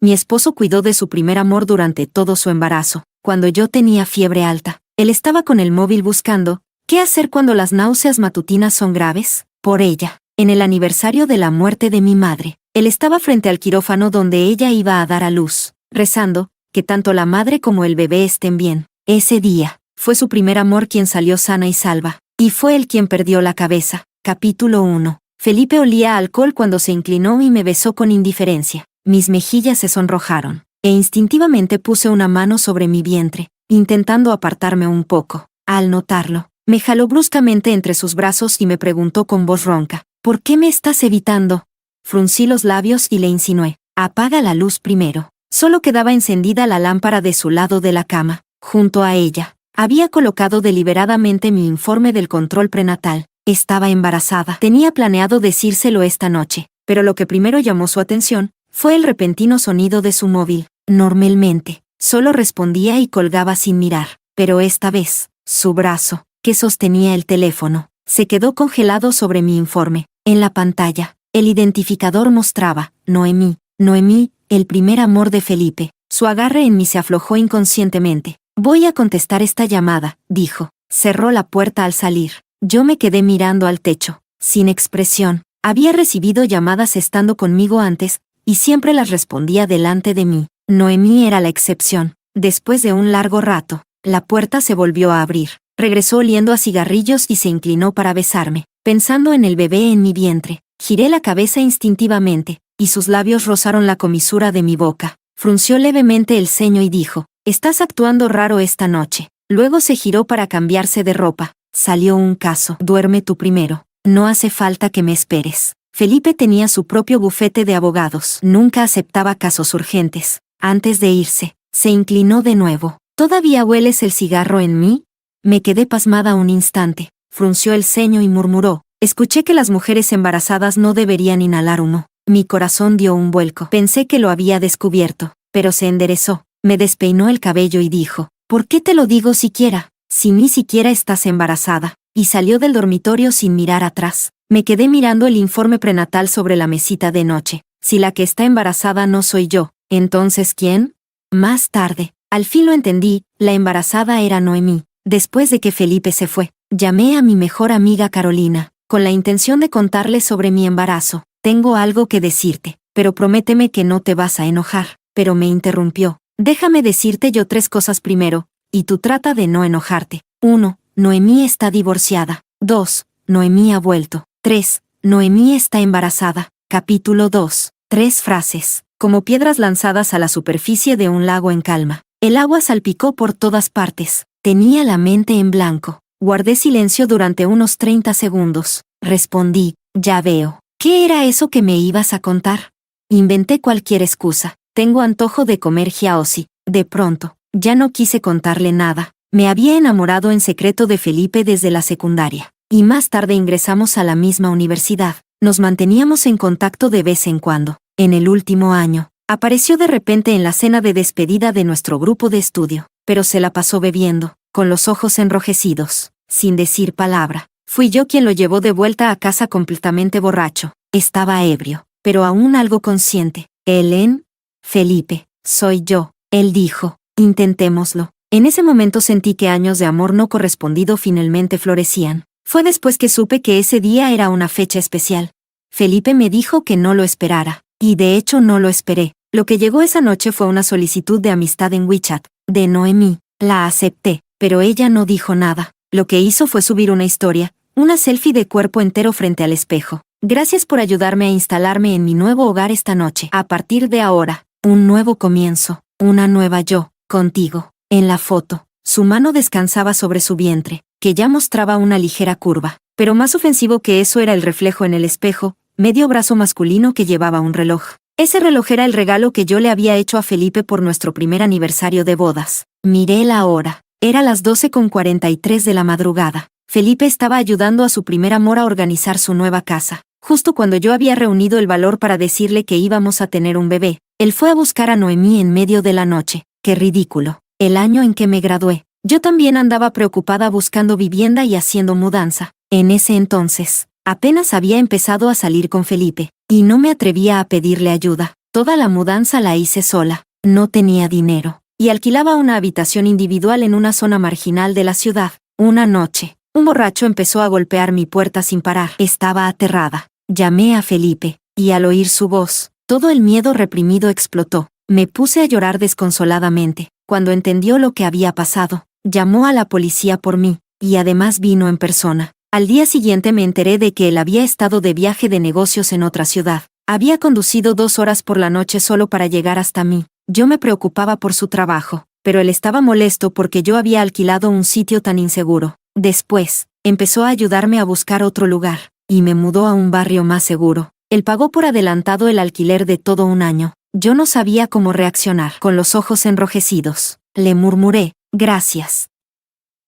Mi esposo cuidó de su primer amor durante todo su embarazo. Cuando yo tenía fiebre alta, él estaba con el móvil buscando ¿qué hacer cuando las náuseas matutinas son graves? Por ella. En el aniversario de la muerte de mi madre, él estaba frente al quirófano donde ella iba a dar a luz, rezando que tanto la madre como el bebé estén bien. Ese día, fue su primer amor quien salió sana y salva, y fue él quien perdió la cabeza. Capítulo 1. Felipe olía a alcohol cuando se inclinó y me besó con indiferencia. Mis mejillas se sonrojaron, e instintivamente puse una mano sobre mi vientre, intentando apartarme un poco. Al notarlo, me jaló bruscamente entre sus brazos y me preguntó con voz ronca, ¿por qué me estás evitando? Fruncí los labios y le insinué, apaga la luz primero. Solo quedaba encendida la lámpara de su lado de la cama. Junto a ella, había colocado deliberadamente mi informe del control prenatal. Estaba embarazada. Tenía planeado decírselo esta noche, pero lo que primero llamó su atención fue el repentino sonido de su móvil. Normalmente, solo respondía y colgaba sin mirar, pero esta vez, su brazo, que sostenía el teléfono, se quedó congelado sobre mi informe. En la pantalla, el identificador mostraba, Noemí, el primer amor de Felipe. Su agarre en mí se aflojó inconscientemente. Voy a contestar esta llamada, dijo. Cerró la puerta al salir. Yo me quedé mirando al techo, sin expresión. Había recibido llamadas estando conmigo antes, y siempre las respondía delante de mí. Noemí era la excepción. Después de un largo rato, la puerta se volvió a abrir. Regresó oliendo a cigarrillos y se inclinó para besarme. Pensando en el bebé en mi vientre, giré la cabeza instintivamente, y sus labios rozaron la comisura de mi boca. Frunció levemente el ceño y dijo, «Estás actuando raro esta noche». Luego se giró para cambiarse de ropa. Salió un caso. Duerme tú primero. No hace falta que me esperes. Felipe tenía su propio bufete de abogados. Nunca aceptaba casos urgentes. Antes de irse, se inclinó de nuevo. ¿Todavía hueles el cigarro en mí? Me quedé pasmada un instante. Frunció el ceño y murmuró, escuché que las mujeres embarazadas no deberían inhalar humo. Mi corazón dio un vuelco. Pensé que lo había descubierto, pero se enderezó. Me despeinó el cabello y dijo, ¿por qué te lo digo siquiera? Si ni siquiera estás embarazada. Y salió del dormitorio sin mirar atrás. Me quedé mirando el informe prenatal sobre la mesita de noche. Si la que está embarazada no soy yo, ¿entonces quién? Más tarde, al fin lo entendí, la embarazada era Noemí. Después de que Felipe se fue, llamé a mi mejor amiga Carolina, con la intención de contarle sobre mi embarazo. Tengo algo que decirte, pero prométeme que no te vas a enojar. Pero me interrumpió. Déjame decirte yo 3 cosas primero, y tú trata de no enojarte. 1. Noemí está divorciada. 2. Noemí ha vuelto. 3. Noemí está embarazada. Capítulo 2. 3 frases, como piedras lanzadas a la superficie de un lago en calma. El agua salpicó por todas partes. Tenía la mente en blanco. Guardé silencio durante unos 30 segundos. Respondí, ya veo. ¿Qué era eso que me ibas a contar? Inventé cualquier excusa. Tengo antojo de comer giaozi. De pronto, ya no quise contarle nada. Me había enamorado en secreto de Felipe desde la secundaria. Y más tarde ingresamos a la misma universidad. Nos manteníamos en contacto de vez en cuando. En el último año, apareció de repente en la cena de despedida de nuestro grupo de estudio. Pero se la pasó bebiendo, con los ojos enrojecidos, sin decir palabra. Fui yo quien lo llevó de vuelta a casa completamente borracho. Estaba ebrio, pero aún algo consciente. Felipe, soy yo. Él dijo, intentémoslo. En ese momento sentí que años de amor no correspondido finalmente florecían. Fue después que supe que ese día era una fecha especial. Felipe me dijo que no lo esperara, y de hecho no lo esperé. Lo que llegó esa noche fue una solicitud de amistad en WeChat, de Noemí. La acepté, pero ella no dijo nada. Lo que hizo fue subir una historia, una selfie de cuerpo entero frente al espejo. Gracias por ayudarme a instalarme en mi nuevo hogar esta noche. A partir de ahora, un nuevo comienzo, una nueva yo, contigo. En la foto, su mano descansaba sobre su vientre, que ya mostraba una ligera curva. Pero más ofensivo que eso era el reflejo en el espejo, medio brazo masculino que llevaba un reloj. Ese reloj era el regalo que yo le había hecho a Felipe por nuestro primer aniversario de bodas. Miré la hora. Era las 12:43 de la madrugada. Felipe estaba ayudando a su primer amor a organizar su nueva casa. Justo cuando yo había reunido el valor para decirle que íbamos a tener un bebé, él fue a buscar a Noemí en medio de la noche. ¡Qué ridículo! El año en que me gradué, yo también andaba preocupada buscando vivienda y haciendo mudanza. En ese entonces, apenas había empezado a salir con Felipe, y no me atrevía a pedirle ayuda. Toda la mudanza la hice sola. No tenía dinero. Y alquilaba una habitación individual en una zona marginal de la ciudad. Una noche, un borracho empezó a golpear mi puerta sin parar. Estaba aterrada. Llamé a Felipe, y al oír su voz, todo el miedo reprimido explotó. Me puse a llorar desconsoladamente. Cuando entendió lo que había pasado, llamó a la policía por mí, y además vino en persona. Al día siguiente me enteré de que él había estado de viaje de negocios en otra ciudad. Había conducido 2 horas por la noche solo para llegar hasta mí. Yo me preocupaba por su trabajo, pero él estaba molesto porque yo había alquilado un sitio tan inseguro. Después, empezó a ayudarme a buscar otro lugar, y me mudó a un barrio más seguro. Él pagó por adelantado el alquiler de todo un año. Yo no sabía cómo reaccionar. Con los ojos enrojecidos, le murmuré, gracias.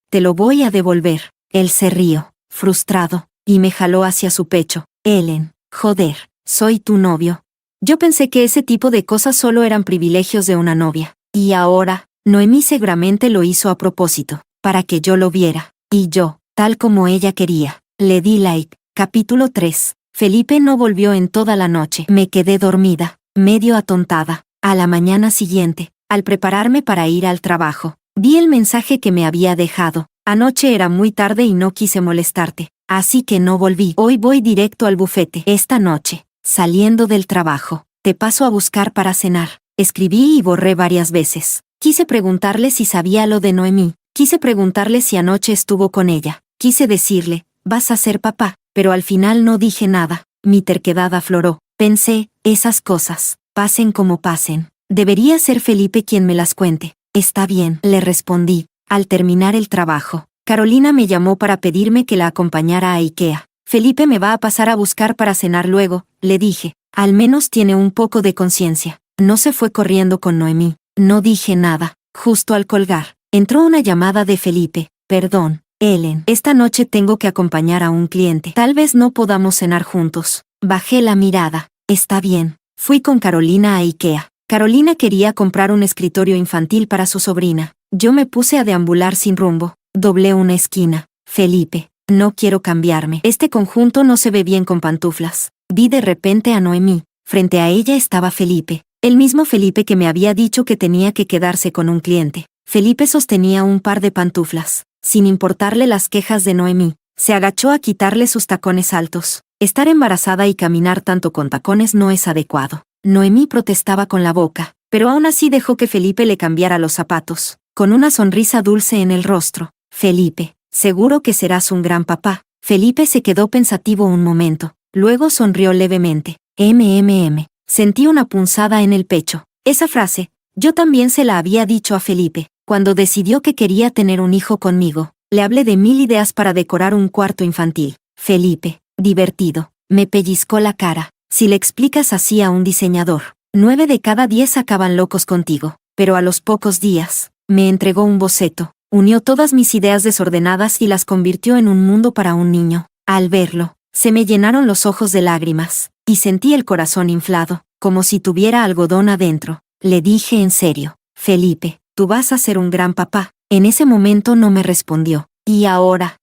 Te lo voy a devolver. Él se rió, frustrado, y me jaló hacia su pecho. Ellen, joder, soy tu novio. Yo pensé que ese tipo de cosas solo eran privilegios de una novia. Y ahora, Noemí seguramente lo hizo a propósito, para que yo lo viera. Y yo, tal como ella quería, le di like. Capítulo 3. Felipe no volvió en toda la noche. Me quedé dormida, medio atontada. A la mañana siguiente, al prepararme para ir al trabajo, vi el mensaje que me había dejado. Anoche era muy tarde y no quise molestarte, así que no volví. Hoy voy directo al bufete. Esta noche, saliendo del trabajo, te paso a buscar para cenar. Escribí y borré varias veces. Quise preguntarle si sabía lo de Noemí. Quise preguntarle si anoche estuvo con ella. Quise decirle, vas a ser papá, pero al final no dije nada. Mi terquedad afloró. Pensé, esas cosas, pasen como pasen. Debería ser Felipe quien me las cuente. Está bien, le respondí. Al terminar el trabajo, Carolina me llamó para pedirme que la acompañara a IKEA. Felipe me va a pasar a buscar para cenar luego, le dije. Al menos tiene un poco de conciencia. No se fue corriendo con Noemí. No dije nada. Justo al colgar, entró una llamada de Felipe. Perdón, Ellen. Esta noche tengo que acompañar a un cliente. Tal vez no podamos cenar juntos. Bajé la mirada. Está bien. Fui con Carolina a IKEA. Carolina quería comprar un escritorio infantil para su sobrina. Yo me puse a deambular sin rumbo. Doblé una esquina. Felipe, no quiero cambiarme. Este conjunto no se ve bien con pantuflas. Vi de repente a Noemí. Frente a ella estaba Felipe. El mismo Felipe que me había dicho que tenía que quedarse con un cliente. Felipe sostenía un par de pantuflas. Sin importarle las quejas de Noemí, se agachó a quitarle sus tacones altos. Estar embarazada y caminar tanto con tacones no es adecuado. Noemí protestaba con la boca, pero aún así dejó que Felipe le cambiara los zapatos, con una sonrisa dulce en el rostro. Felipe, seguro que serás un gran papá. Felipe se quedó pensativo un momento, luego sonrió levemente. Sentí una punzada en el pecho. Esa frase, yo también se la había dicho a Felipe. Cuando decidió que quería tener un hijo conmigo, le hablé de 1000 ideas para decorar un cuarto infantil. Felipe, divertido, me pellizcó la cara. Si le explicas así a un diseñador, 9 de cada 10 acaban locos contigo. Pero a los pocos días, me entregó un boceto, unió todas mis ideas desordenadas y las convirtió en un mundo para un niño. Al verlo, se me llenaron los ojos de lágrimas, y sentí el corazón inflado, como si tuviera algodón adentro. Le dije en serio, Felipe, tú vas a ser un gran papá. En ese momento no me respondió. Y ahora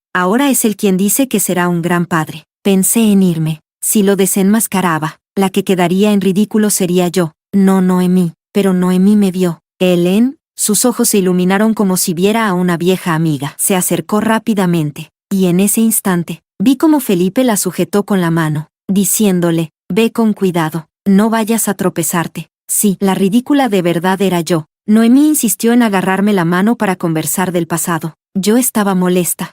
es él quien dice que será un gran padre. Pensé en irme. Si lo desenmascaraba, la que quedaría en ridículo sería yo, no Noemí. Pero Noemí me vio. Ellen, sus ojos se iluminaron como si viera a una vieja amiga. Se acercó rápidamente, y en ese instante, vi como Felipe la sujetó con la mano, diciéndole, ve con cuidado, no vayas a tropezarte. Sí, la ridícula de verdad era yo. Noemí insistió en agarrarme la mano para conversar del pasado. Yo estaba molesta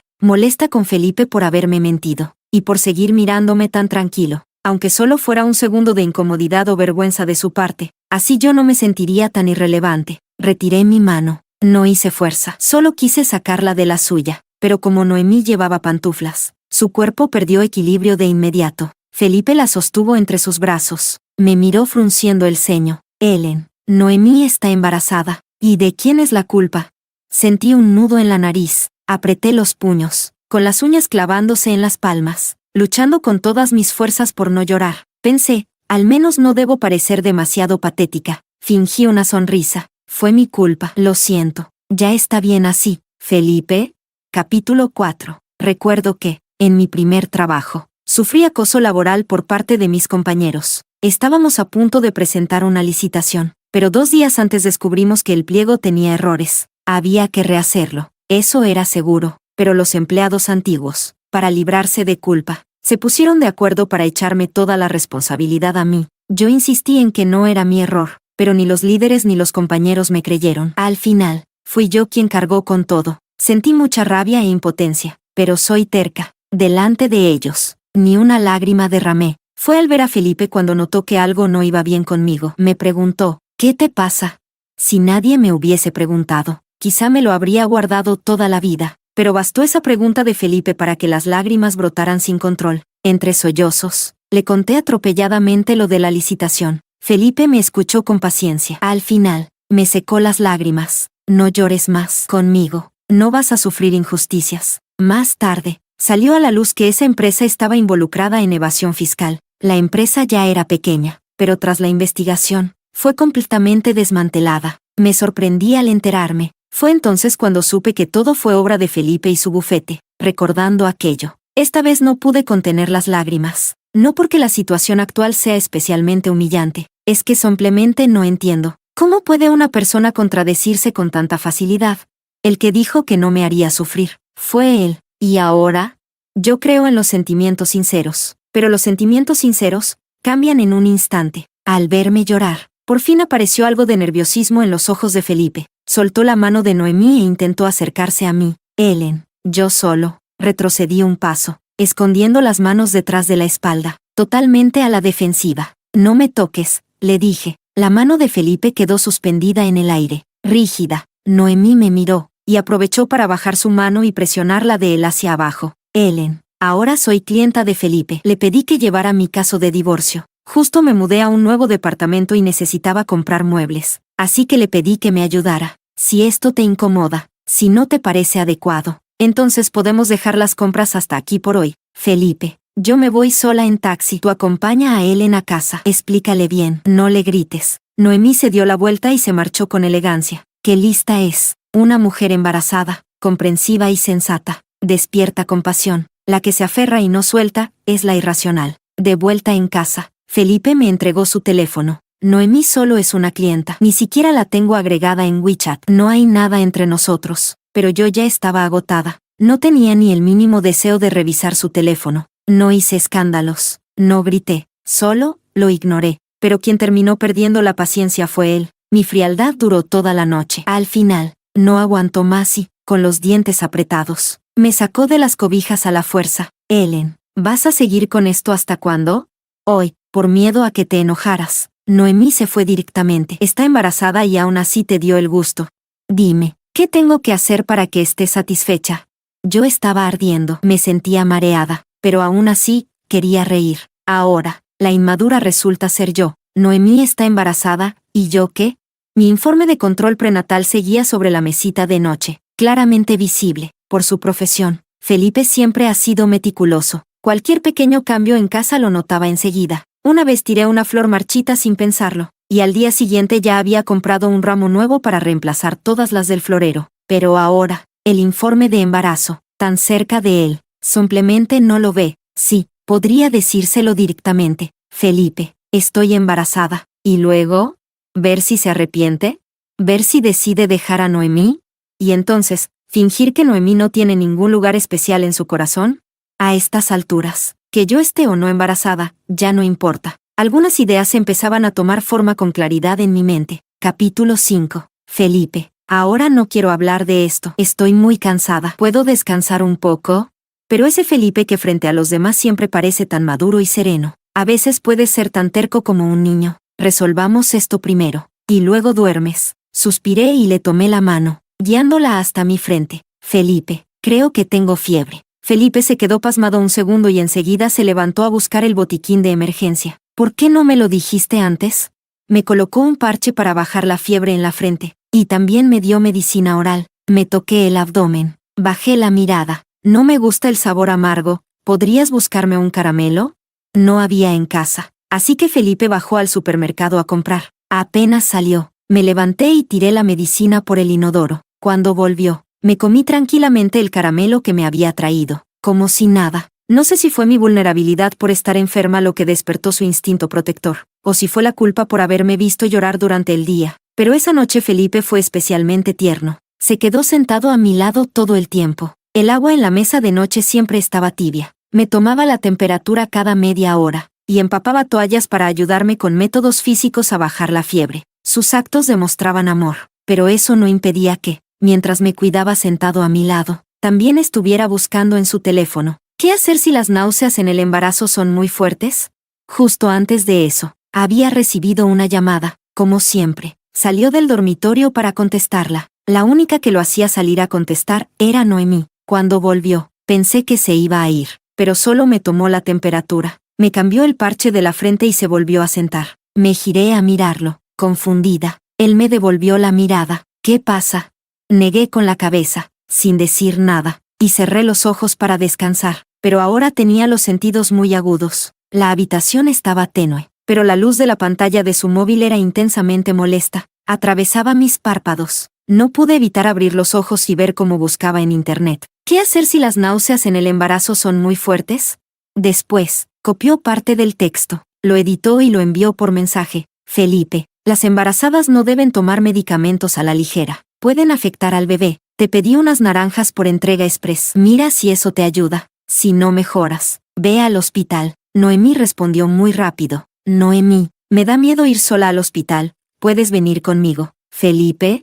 con Felipe por haberme mentido, y por seguir mirándome tan tranquilo, aunque solo fuera un segundo de incomodidad o vergüenza de su parte. Así yo no me sentiría tan irrelevante. Retiré mi mano. No hice fuerza. Solo quise sacarla de la suya. Pero como Noemí llevaba pantuflas, su cuerpo perdió equilibrio de inmediato. Felipe la sostuvo entre sus brazos. Me miró frunciendo el ceño. Ellen, Noemí está embarazada. ¿Y de quién es la culpa? Sentí un nudo en la nariz. Apreté los puños, con las uñas clavándose en las palmas, luchando con todas mis fuerzas por no llorar. Pensé, al menos no debo parecer demasiado patética. Fingí una sonrisa. Fue mi culpa. Lo siento. Ya está bien así. Felipe. Capítulo 4. Recuerdo que, en mi primer trabajo, sufrí acoso laboral por parte de mis compañeros. Estábamos a punto de presentar una licitación, pero 2 días antes descubrimos que el pliego tenía errores. Había que rehacerlo. Eso era seguro, pero los empleados antiguos, para librarse de culpa, se pusieron de acuerdo para echarme toda la responsabilidad a mí. Yo insistí en que no era mi error, pero ni los líderes ni los compañeros me creyeron. Al final, fui yo quien cargó con todo. Sentí mucha rabia e impotencia, pero soy terca. Delante de ellos, ni una lágrima derramé. Fue al ver a Felipe cuando notó que algo no iba bien conmigo. Me preguntó, ¿qué te pasa? Si nadie me hubiese preguntado, quizá me lo habría guardado toda la vida, pero bastó esa pregunta de Felipe para que las lágrimas brotaran sin control. Entre sollozos, le conté atropelladamente lo de la licitación. Felipe me escuchó con paciencia. Al final, me secó las lágrimas. No llores más conmigo, no vas a sufrir injusticias. Más tarde, salió a la luz que esa empresa estaba involucrada en evasión fiscal. La empresa ya era pequeña, pero tras la investigación, fue completamente desmantelada. Me sorprendí al enterarme. Fue entonces cuando supe que todo fue obra de Felipe y su bufete. Recordando aquello, esta vez no pude contener las lágrimas. No porque la situación actual sea especialmente humillante, es que simplemente no entiendo. ¿Cómo puede una persona contradecirse con tanta facilidad? El que dijo que no me haría sufrir, fue él. ¿Y ahora? Yo creo en los sentimientos sinceros, pero los sentimientos sinceros cambian en un instante. Al verme llorar, por fin apareció algo de nerviosismo en los ojos de Felipe. Soltó la mano de Noemí e intentó acercarse a mí. Ellen, yo solo, retrocedí un paso, escondiendo las manos detrás de la espalda, totalmente a la defensiva. No me toques, le dije. La mano de Felipe quedó suspendida en el aire, rígida. Noemí me miró, y aprovechó para bajar su mano y presionarla de él hacia abajo. Ellen, ahora soy clienta de Felipe. Le pedí que llevara mi caso de divorcio. Justo me mudé a un nuevo departamento y necesitaba comprar muebles, así que le pedí que me ayudara. Si esto te incomoda, si no te parece adecuado, entonces podemos dejar las compras hasta aquí por hoy. Felipe, yo me voy sola en taxi. Tú acompaña a Ellen a casa. Explícale bien, no le grites. Noemí se dio la vuelta y se marchó con elegancia. Qué lista es, una mujer embarazada, comprensiva y sensata, despierta compasión. La que se aferra y no suelta, es la irracional. De vuelta en casa, Felipe me entregó su teléfono. Noemí solo es una clienta, ni siquiera la tengo agregada en WeChat. No hay nada entre nosotros, pero yo ya estaba agotada. No tenía ni el mínimo deseo de revisar su teléfono. No hice escándalos, no grité, solo lo ignoré. Pero quien terminó perdiendo la paciencia fue él. Mi frialdad duró toda la noche. Al final, no aguantó más y, con los dientes apretados, me sacó de las cobijas a la fuerza. Ellen, ¿vas a seguir con esto hasta cuándo? Hoy, por miedo a que te enojaras. Noemí se fue directamente. Está embarazada y aún así te dio el gusto. Dime, ¿qué tengo que hacer para que estés satisfecha? Yo estaba ardiendo, me sentía mareada, pero aún así, quería reír. Ahora, la inmadura resulta ser yo. Noemí está embarazada, ¿y yo qué? Mi informe de control prenatal seguía sobre la mesita de noche, claramente visible. Por su profesión, Felipe siempre ha sido meticuloso. Cualquier pequeño cambio en casa lo notaba enseguida. Una vez tiré una flor marchita sin pensarlo, y al día siguiente ya había comprado un ramo nuevo para reemplazar todas las del florero. Pero ahora, el informe de embarazo, tan cerca de él, simplemente no lo ve. Sí, podría decírselo directamente. Felipe, estoy embarazada. ¿Y luego? ¿Ver si se arrepiente? ¿Ver si decide dejar a Noemí? Y entonces, ¿fingir que Noemí no tiene ningún lugar especial en su corazón? A estas alturas, que yo esté o no embarazada, ya no importa. Algunas ideas empezaban a tomar forma con claridad en mi mente. Capítulo 5. Felipe, ahora no quiero hablar de esto. Estoy muy cansada. ¿Puedo descansar un poco? Pero ese Felipe que frente a los demás siempre parece tan maduro y sereno, a veces puede ser tan terco como un niño. Resolvamos esto primero, y luego duermes. Suspiré y le tomé la mano, guiándola hasta mi frente. Felipe, creo que tengo fiebre. Felipe se quedó pasmado un segundo y enseguida se levantó a buscar el botiquín de emergencia. ¿Por qué no me lo dijiste antes? Me colocó un parche para bajar la fiebre en la frente, y también me dio medicina oral. Me toqué el abdomen. Bajé la mirada. No me gusta el sabor amargo. ¿Podrías buscarme un caramelo? No había en casa, así que Felipe bajó al supermercado a comprar. Apenas salió, me levanté y tiré la medicina por el inodoro. Cuando volvió, me comí tranquilamente el caramelo que me había traído, como si nada. No sé si fue mi vulnerabilidad por estar enferma lo que despertó su instinto protector, o si fue la culpa por haberme visto llorar durante el día, pero esa noche Felipe fue especialmente tierno. Se quedó sentado a mi lado todo el tiempo. El agua en la mesa de noche siempre estaba tibia. Me tomaba la temperatura cada media hora, y empapaba toallas para ayudarme con métodos físicos a bajar la fiebre. Sus actos demostraban amor, pero eso no impedía que, mientras me cuidaba sentado a mi lado, también estuviera buscando en su teléfono. ¿Qué hacer si las náuseas en el embarazo son muy fuertes? Justo antes de eso, había recibido una llamada, como siempre. Salió del dormitorio para contestarla. La única que lo hacía salir a contestar era Noemí. Cuando volvió, pensé que se iba a ir, pero solo me tomó la temperatura. Me cambió el parche de la frente y se volvió a sentar. Me giré a mirarlo, confundida. Él me devolvió la mirada. ¿Qué pasa? Negué con la cabeza, sin decir nada, y cerré los ojos para descansar, pero ahora tenía los sentidos muy agudos. La habitación estaba tenue, pero la luz de la pantalla de su móvil era intensamente molesta. Atravesaba mis párpados. No pude evitar abrir los ojos y ver cómo buscaba en internet. ¿Qué hacer si las náuseas en el embarazo son muy fuertes? Después, copió parte del texto, lo editó y lo envió por mensaje. Felipe, las embarazadas no deben tomar medicamentos a la ligera. Pueden afectar al bebé. Te pedí unas naranjas por entrega express. Mira si eso te ayuda. Si no mejoras, ve al hospital. Noemí respondió muy rápido. Noemí, me da miedo ir sola al hospital. ¿Puedes venir conmigo? Felipe,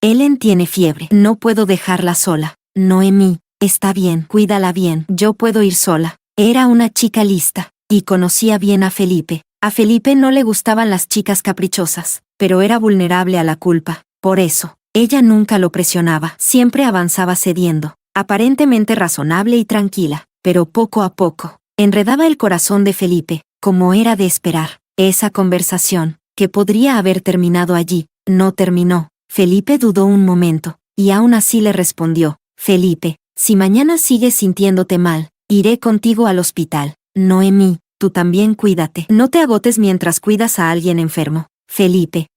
Ellen tiene fiebre. No puedo dejarla sola. Noemí, está bien, cuídala bien. Yo puedo ir sola. Era una chica lista, y conocía bien a Felipe. A Felipe no le gustaban las chicas caprichosas, pero era vulnerable a la culpa. Por eso, ella nunca lo presionaba. Siempre avanzaba cediendo, aparentemente razonable y tranquila, pero poco a poco, enredaba el corazón de Felipe, como era de esperar. Esa conversación, que podría haber terminado allí, no terminó. Felipe dudó un momento, y aún así le respondió. Felipe, si mañana sigues sintiéndote mal, iré contigo al hospital. Noemí, tú también cuídate. No te agotes mientras cuidas a alguien enfermo. Felipe,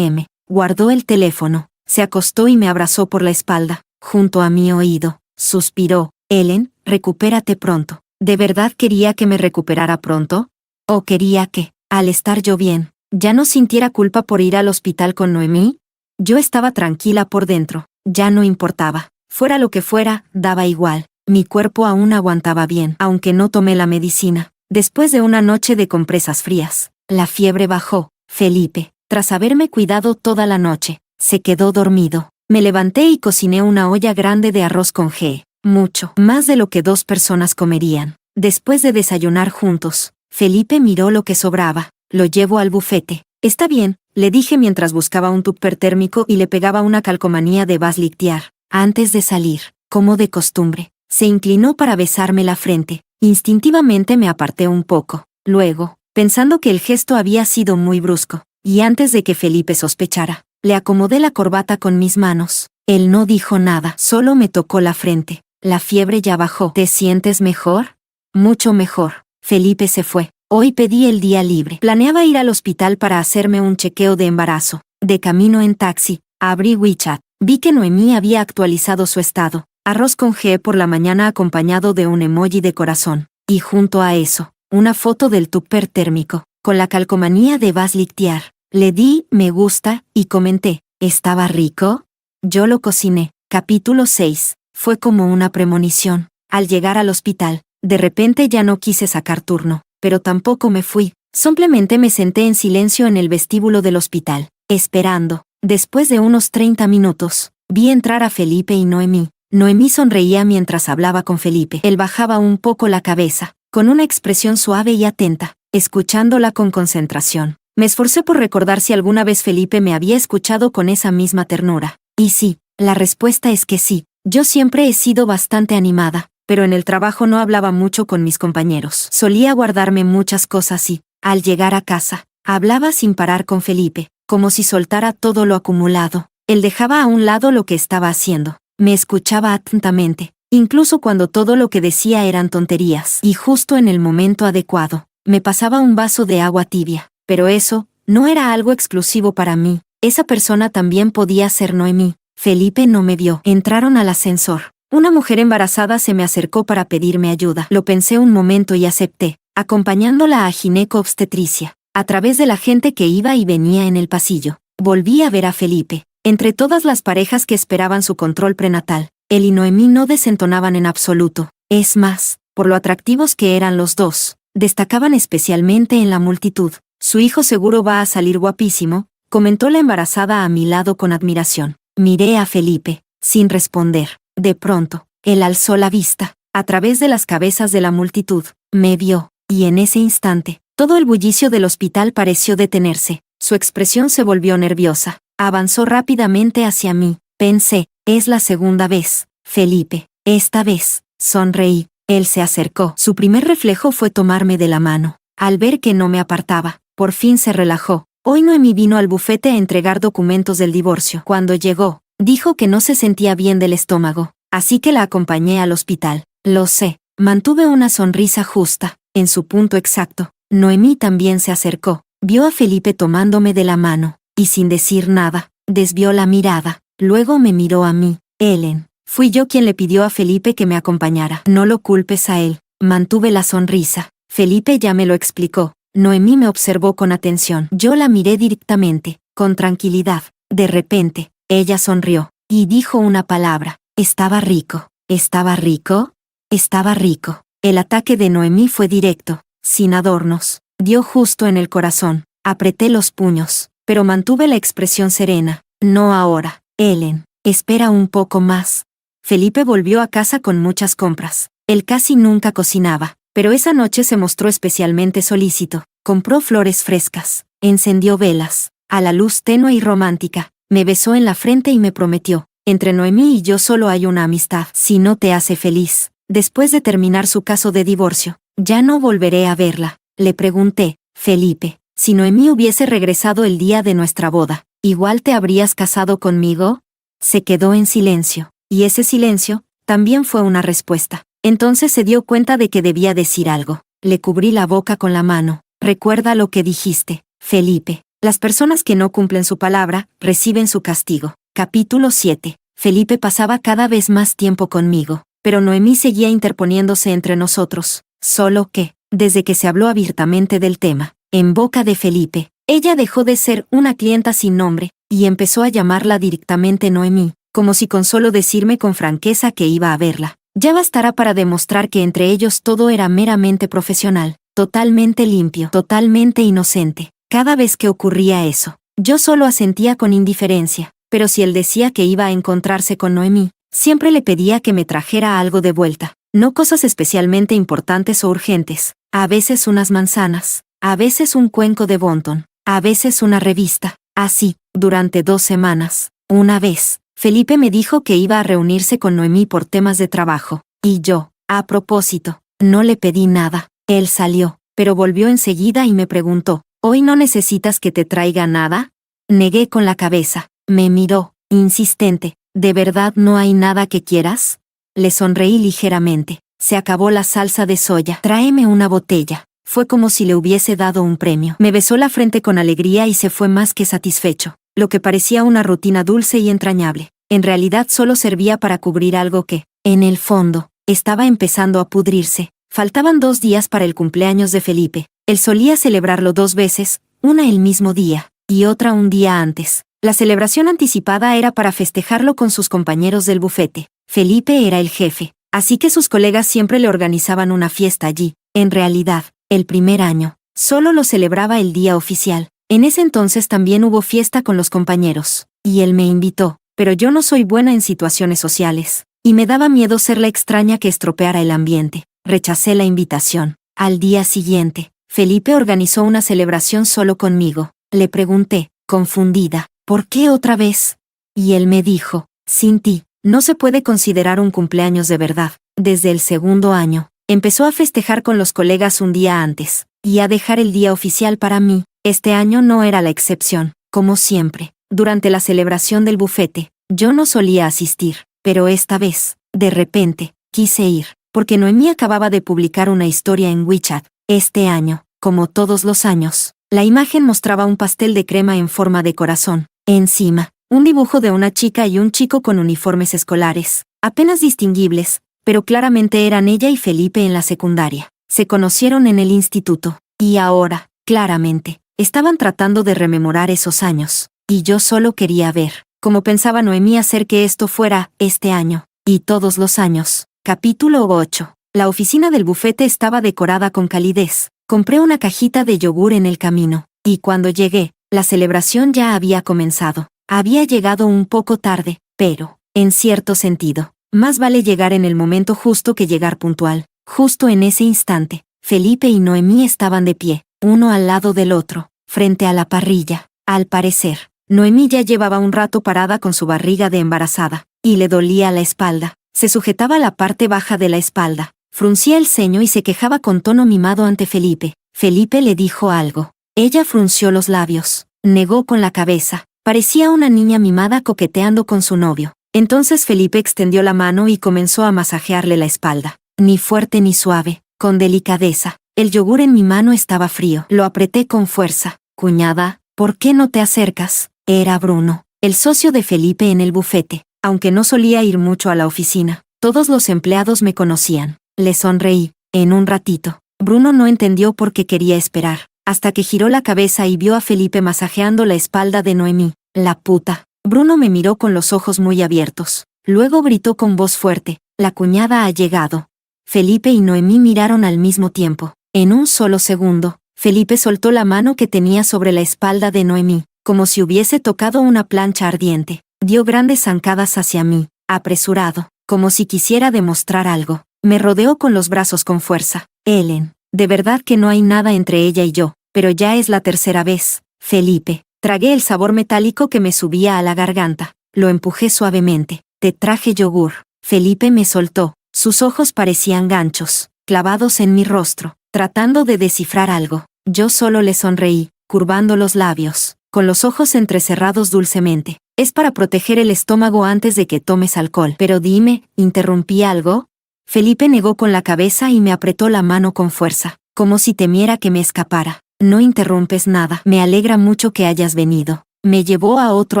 guardó el teléfono, se acostó y me abrazó por la espalda, junto a mi oído. Suspiró. Ellen, recupérate pronto. ¿De verdad quería que me recuperara pronto? ¿O quería que, al estar yo bien, ya no sintiera culpa por ir al hospital con Noemí? Yo estaba tranquila por dentro, ya no importaba. Fuera lo que fuera, daba igual. Mi cuerpo aún aguantaba bien, aunque no tomé la medicina. Después de una noche de compresas frías, la fiebre bajó. Felipe, tras haberme cuidado toda la noche, se quedó dormido. Me levanté y cociné una olla grande de arroz con G. Mucho, más de lo que 2 personas comerían. Después de desayunar juntos, Felipe miró lo que sobraba. Lo llevo al bufete. Está bien, le dije mientras buscaba un tupper térmico y le pegaba una calcomanía de Buzz Lightyear. Antes de salir, como de costumbre, se inclinó para besarme la frente. Instintivamente me aparté un poco. Luego, pensando que el gesto había sido muy brusco, y antes de que Felipe sospechara, le acomodé la corbata con mis manos. Él no dijo nada, solo me tocó la frente. La fiebre ya bajó. ¿Te sientes mejor? Mucho mejor. Felipe se fue. Hoy pedí el día libre. Planeaba ir al hospital para hacerme un chequeo de embarazo. De camino en taxi, abrí WeChat. Vi que Noemí había actualizado su estado. Arroz con G por la mañana acompañado de un emoji de corazón. Y junto a eso, una foto del tupper térmico, con la calcomanía de Buzz Lightyear. Le di me gusta y comenté, ¿estaba rico? Yo lo cociné. Capítulo 6. Fue como una premonición. Al llegar al hospital, de repente ya no quise sacar turno, pero tampoco me fui. Simplemente me senté en silencio en el vestíbulo del hospital, esperando. Después de unos 30 minutos, vi entrar a Felipe y Noemí. Noemí sonreía mientras hablaba con Felipe. Él bajaba un poco la cabeza, con una expresión suave y atenta, escuchándola con concentración. Me esforcé por recordar si alguna vez Felipe me había escuchado con esa misma ternura. Y sí, la respuesta es que sí. Yo siempre he sido bastante animada, pero en el trabajo no hablaba mucho con mis compañeros. Solía guardarme muchas cosas y, al llegar a casa, hablaba sin parar con Felipe, como si soltara todo lo acumulado. Él dejaba a un lado lo que estaba haciendo. Me escuchaba atentamente, incluso cuando todo lo que decía eran tonterías. Y justo en el momento adecuado, me pasaba un vaso de agua tibia. Pero eso, no era algo exclusivo para mí. Esa persona también podía ser Noemí. Felipe no me vio. Entraron al ascensor. Una mujer embarazada se me acercó para pedirme ayuda. Lo pensé un momento y acepté, acompañándola a gineco-obstetricia. A través de la gente que iba y venía en el pasillo, volví a ver a Felipe. Entre todas las parejas que esperaban su control prenatal, él y Noemí no desentonaban en absoluto. Es más, por lo atractivos que eran los dos, destacaban especialmente en la multitud. Su hijo seguro va a salir guapísimo, comentó la embarazada a mi lado con admiración. Miré a Felipe, sin responder. De pronto, él alzó la vista, a través de las cabezas de la multitud, me vio, y en ese instante, todo el bullicio del hospital pareció detenerse. Su expresión se volvió nerviosa. Avanzó rápidamente hacia mí. Pensé, es la segunda vez, Felipe. Esta vez, sonreí. Él se acercó. Su primer reflejo fue tomarme de la mano. Al ver que no me apartaba, por fin se relajó. Hoy Noemí vino al bufete a entregar documentos del divorcio. Cuando llegó, dijo que no se sentía bien del estómago, así que la acompañé al hospital. Lo sé, mantuve una sonrisa justa, en su punto exacto. Noemí también se acercó, vio a Felipe tomándome de la mano, y sin decir nada, desvió la mirada. Luego me miró a mí. Ellen, fui yo quien le pidió a Felipe que me acompañara. No lo culpes a él. Mantuve la sonrisa. Felipe ya me lo explicó. Noemí me observó con atención. Yo la miré directamente, con tranquilidad. De repente, ella sonrió, y dijo una palabra. Estaba rico. ¿Estaba rico? Estaba rico. El ataque de Noemí fue directo, sin adornos. Dio justo en el corazón. Apreté los puños, pero mantuve la expresión serena. No ahora, Ellen. Espera un poco más. Felipe volvió a casa con muchas compras. Él casi nunca cocinaba, pero esa noche se mostró especialmente solícito. Compró flores frescas, encendió velas, a la luz tenue y romántica. Me besó en la frente y me prometió, entre Noemí y yo solo hay una amistad. Si no te hace feliz, después de terminar su caso de divorcio, ya no volveré a verla. Le pregunté, Felipe, si Noemí hubiese regresado el día de nuestra boda, ¿igual te habrías casado conmigo? Se quedó en silencio, y ese silencio también fue una respuesta. Entonces se dio cuenta de que debía decir algo. Le cubrí la boca con la mano. Recuerda lo que dijiste, Felipe. Las personas que no cumplen su palabra, reciben su castigo. Capítulo 7. Felipe pasaba cada vez más tiempo conmigo, pero Noemí seguía interponiéndose entre nosotros. Solo que, desde que se habló abiertamente del tema, en boca de Felipe, ella dejó de ser una clienta sin nombre, y empezó a llamarla directamente Noemí, como si con solo decirme con franqueza que iba a verla, ya bastará para demostrar que entre ellos todo era meramente profesional, totalmente limpio, totalmente inocente. Cada vez que ocurría eso, yo solo asentía con indiferencia, pero si él decía que iba a encontrarse con Noemí, siempre le pedía que me trajera algo de vuelta, no cosas especialmente importantes o urgentes, a veces unas manzanas, a veces un cuenco de Bonton, a veces una revista. Así, durante 2 semanas, una vez, Felipe me dijo que iba a reunirse con Noemí por temas de trabajo, y yo, a propósito, no le pedí nada. Él salió, pero volvió enseguida y me preguntó, ¿hoy no necesitas que te traiga nada? Negué con la cabeza. Me miró, insistente, ¿de verdad no hay nada que quieras? Le sonreí ligeramente. Se acabó la salsa de soya. Tráeme una botella. Fue como si le hubiese dado un premio. Me besó la frente con alegría y se fue más que satisfecho. Lo que parecía una rutina dulce y entrañable, en realidad solo servía para cubrir algo que, en el fondo, estaba empezando a pudrirse. Faltaban 2 días para el cumpleaños de Felipe. Él solía celebrarlo 2 veces, una el mismo día, y otra un día antes. La celebración anticipada era para festejarlo con sus compañeros del bufete. Felipe era el jefe, así que sus colegas siempre le organizaban una fiesta allí. En realidad, el primer año, solo lo celebraba el día oficial. En ese entonces también hubo fiesta con los compañeros, y él me invitó, pero yo no soy buena en situaciones sociales, y me daba miedo ser la extraña que estropeara el ambiente. Rechacé la invitación. Al día siguiente, Felipe organizó una celebración solo conmigo. Le pregunté, confundida, ¿por qué otra vez? Y él me dijo, sin ti, no se puede considerar un cumpleaños de verdad. Desde el segundo año, empezó a festejar con los colegas un día antes, y a dejar el día oficial para mí. Este año no era la excepción. Como siempre, durante la celebración del bufete, yo no solía asistir, pero esta vez, de repente, quise ir, porque Noemí acababa de publicar una historia en WeChat. Este año, como todos los años, la imagen mostraba un pastel de crema en forma de corazón. Encima, un dibujo de una chica y un chico con uniformes escolares. apenas distinguibles, pero claramente eran ella y Felipe en la secundaria. Se conocieron en el instituto, y ahora, claramente, estaban tratando de rememorar esos años, y yo solo quería ver cómo pensaba Noemí hacer que esto fuera, este año, y todos los años. Capítulo 8. La oficina del bufete estaba decorada con calidez. Compré una cajita de yogur en el camino, y cuando llegué, la celebración ya había comenzado. Había llegado un poco tarde, pero, en cierto sentido, más vale llegar en el momento justo que llegar puntual. Justo en ese instante, Felipe y Noemí estaban de pie, uno al lado del otro, frente a la parrilla. Al parecer, Noemí ya llevaba un rato parada con su barriga de embarazada, y le dolía la espalda. Se sujetaba la parte baja de la espalda, fruncía el ceño y se quejaba con tono mimado ante Felipe. Felipe le dijo algo. Ella frunció los labios, negó con la cabeza. Parecía una niña mimada coqueteando con su novio. Entonces Felipe extendió la mano y comenzó a masajearle la espalda. Ni fuerte ni suave, con delicadeza. El yogur en mi mano estaba frío. Lo apreté con fuerza. Cuñada, ¿por qué no te acercas? Era Bruno, el socio de Felipe en el bufete. Aunque no solía ir mucho a la oficina, todos los empleados me conocían. Le sonreí. En un ratito, Bruno no entendió por qué quería esperar, hasta que giró la cabeza y vio a Felipe masajeando la espalda de Noemí. La puta. Bruno me miró con los ojos muy abiertos. Luego gritó con voz fuerte, la cuñada ha llegado. Felipe y Noemí miraron al mismo tiempo. En un solo segundo, Felipe soltó la mano que tenía sobre la espalda de Noemí, como si hubiese tocado una plancha ardiente. Dio grandes zancadas hacia mí, apresurado, como si quisiera demostrar algo. Me rodeó con los brazos con fuerza. Ellen, de verdad que no hay nada entre ella y yo, pero ya es la tercera vez. Felipe. Tragué el sabor metálico que me subía a la garganta. Lo empujé suavemente. Te traje yogur. Felipe me soltó. Sus ojos parecían ganchos, clavados en mi rostro, tratando de descifrar algo. Yo solo le sonreí, curvando los labios, con los ojos entrecerrados dulcemente. Es para proteger el estómago antes de que tomes alcohol. Pero dime, ¿interrumpí algo? Felipe negó con la cabeza y me apretó la mano con fuerza, como si temiera que me escapara. No interrumpes nada. Me alegra mucho que hayas venido. Me llevó a otro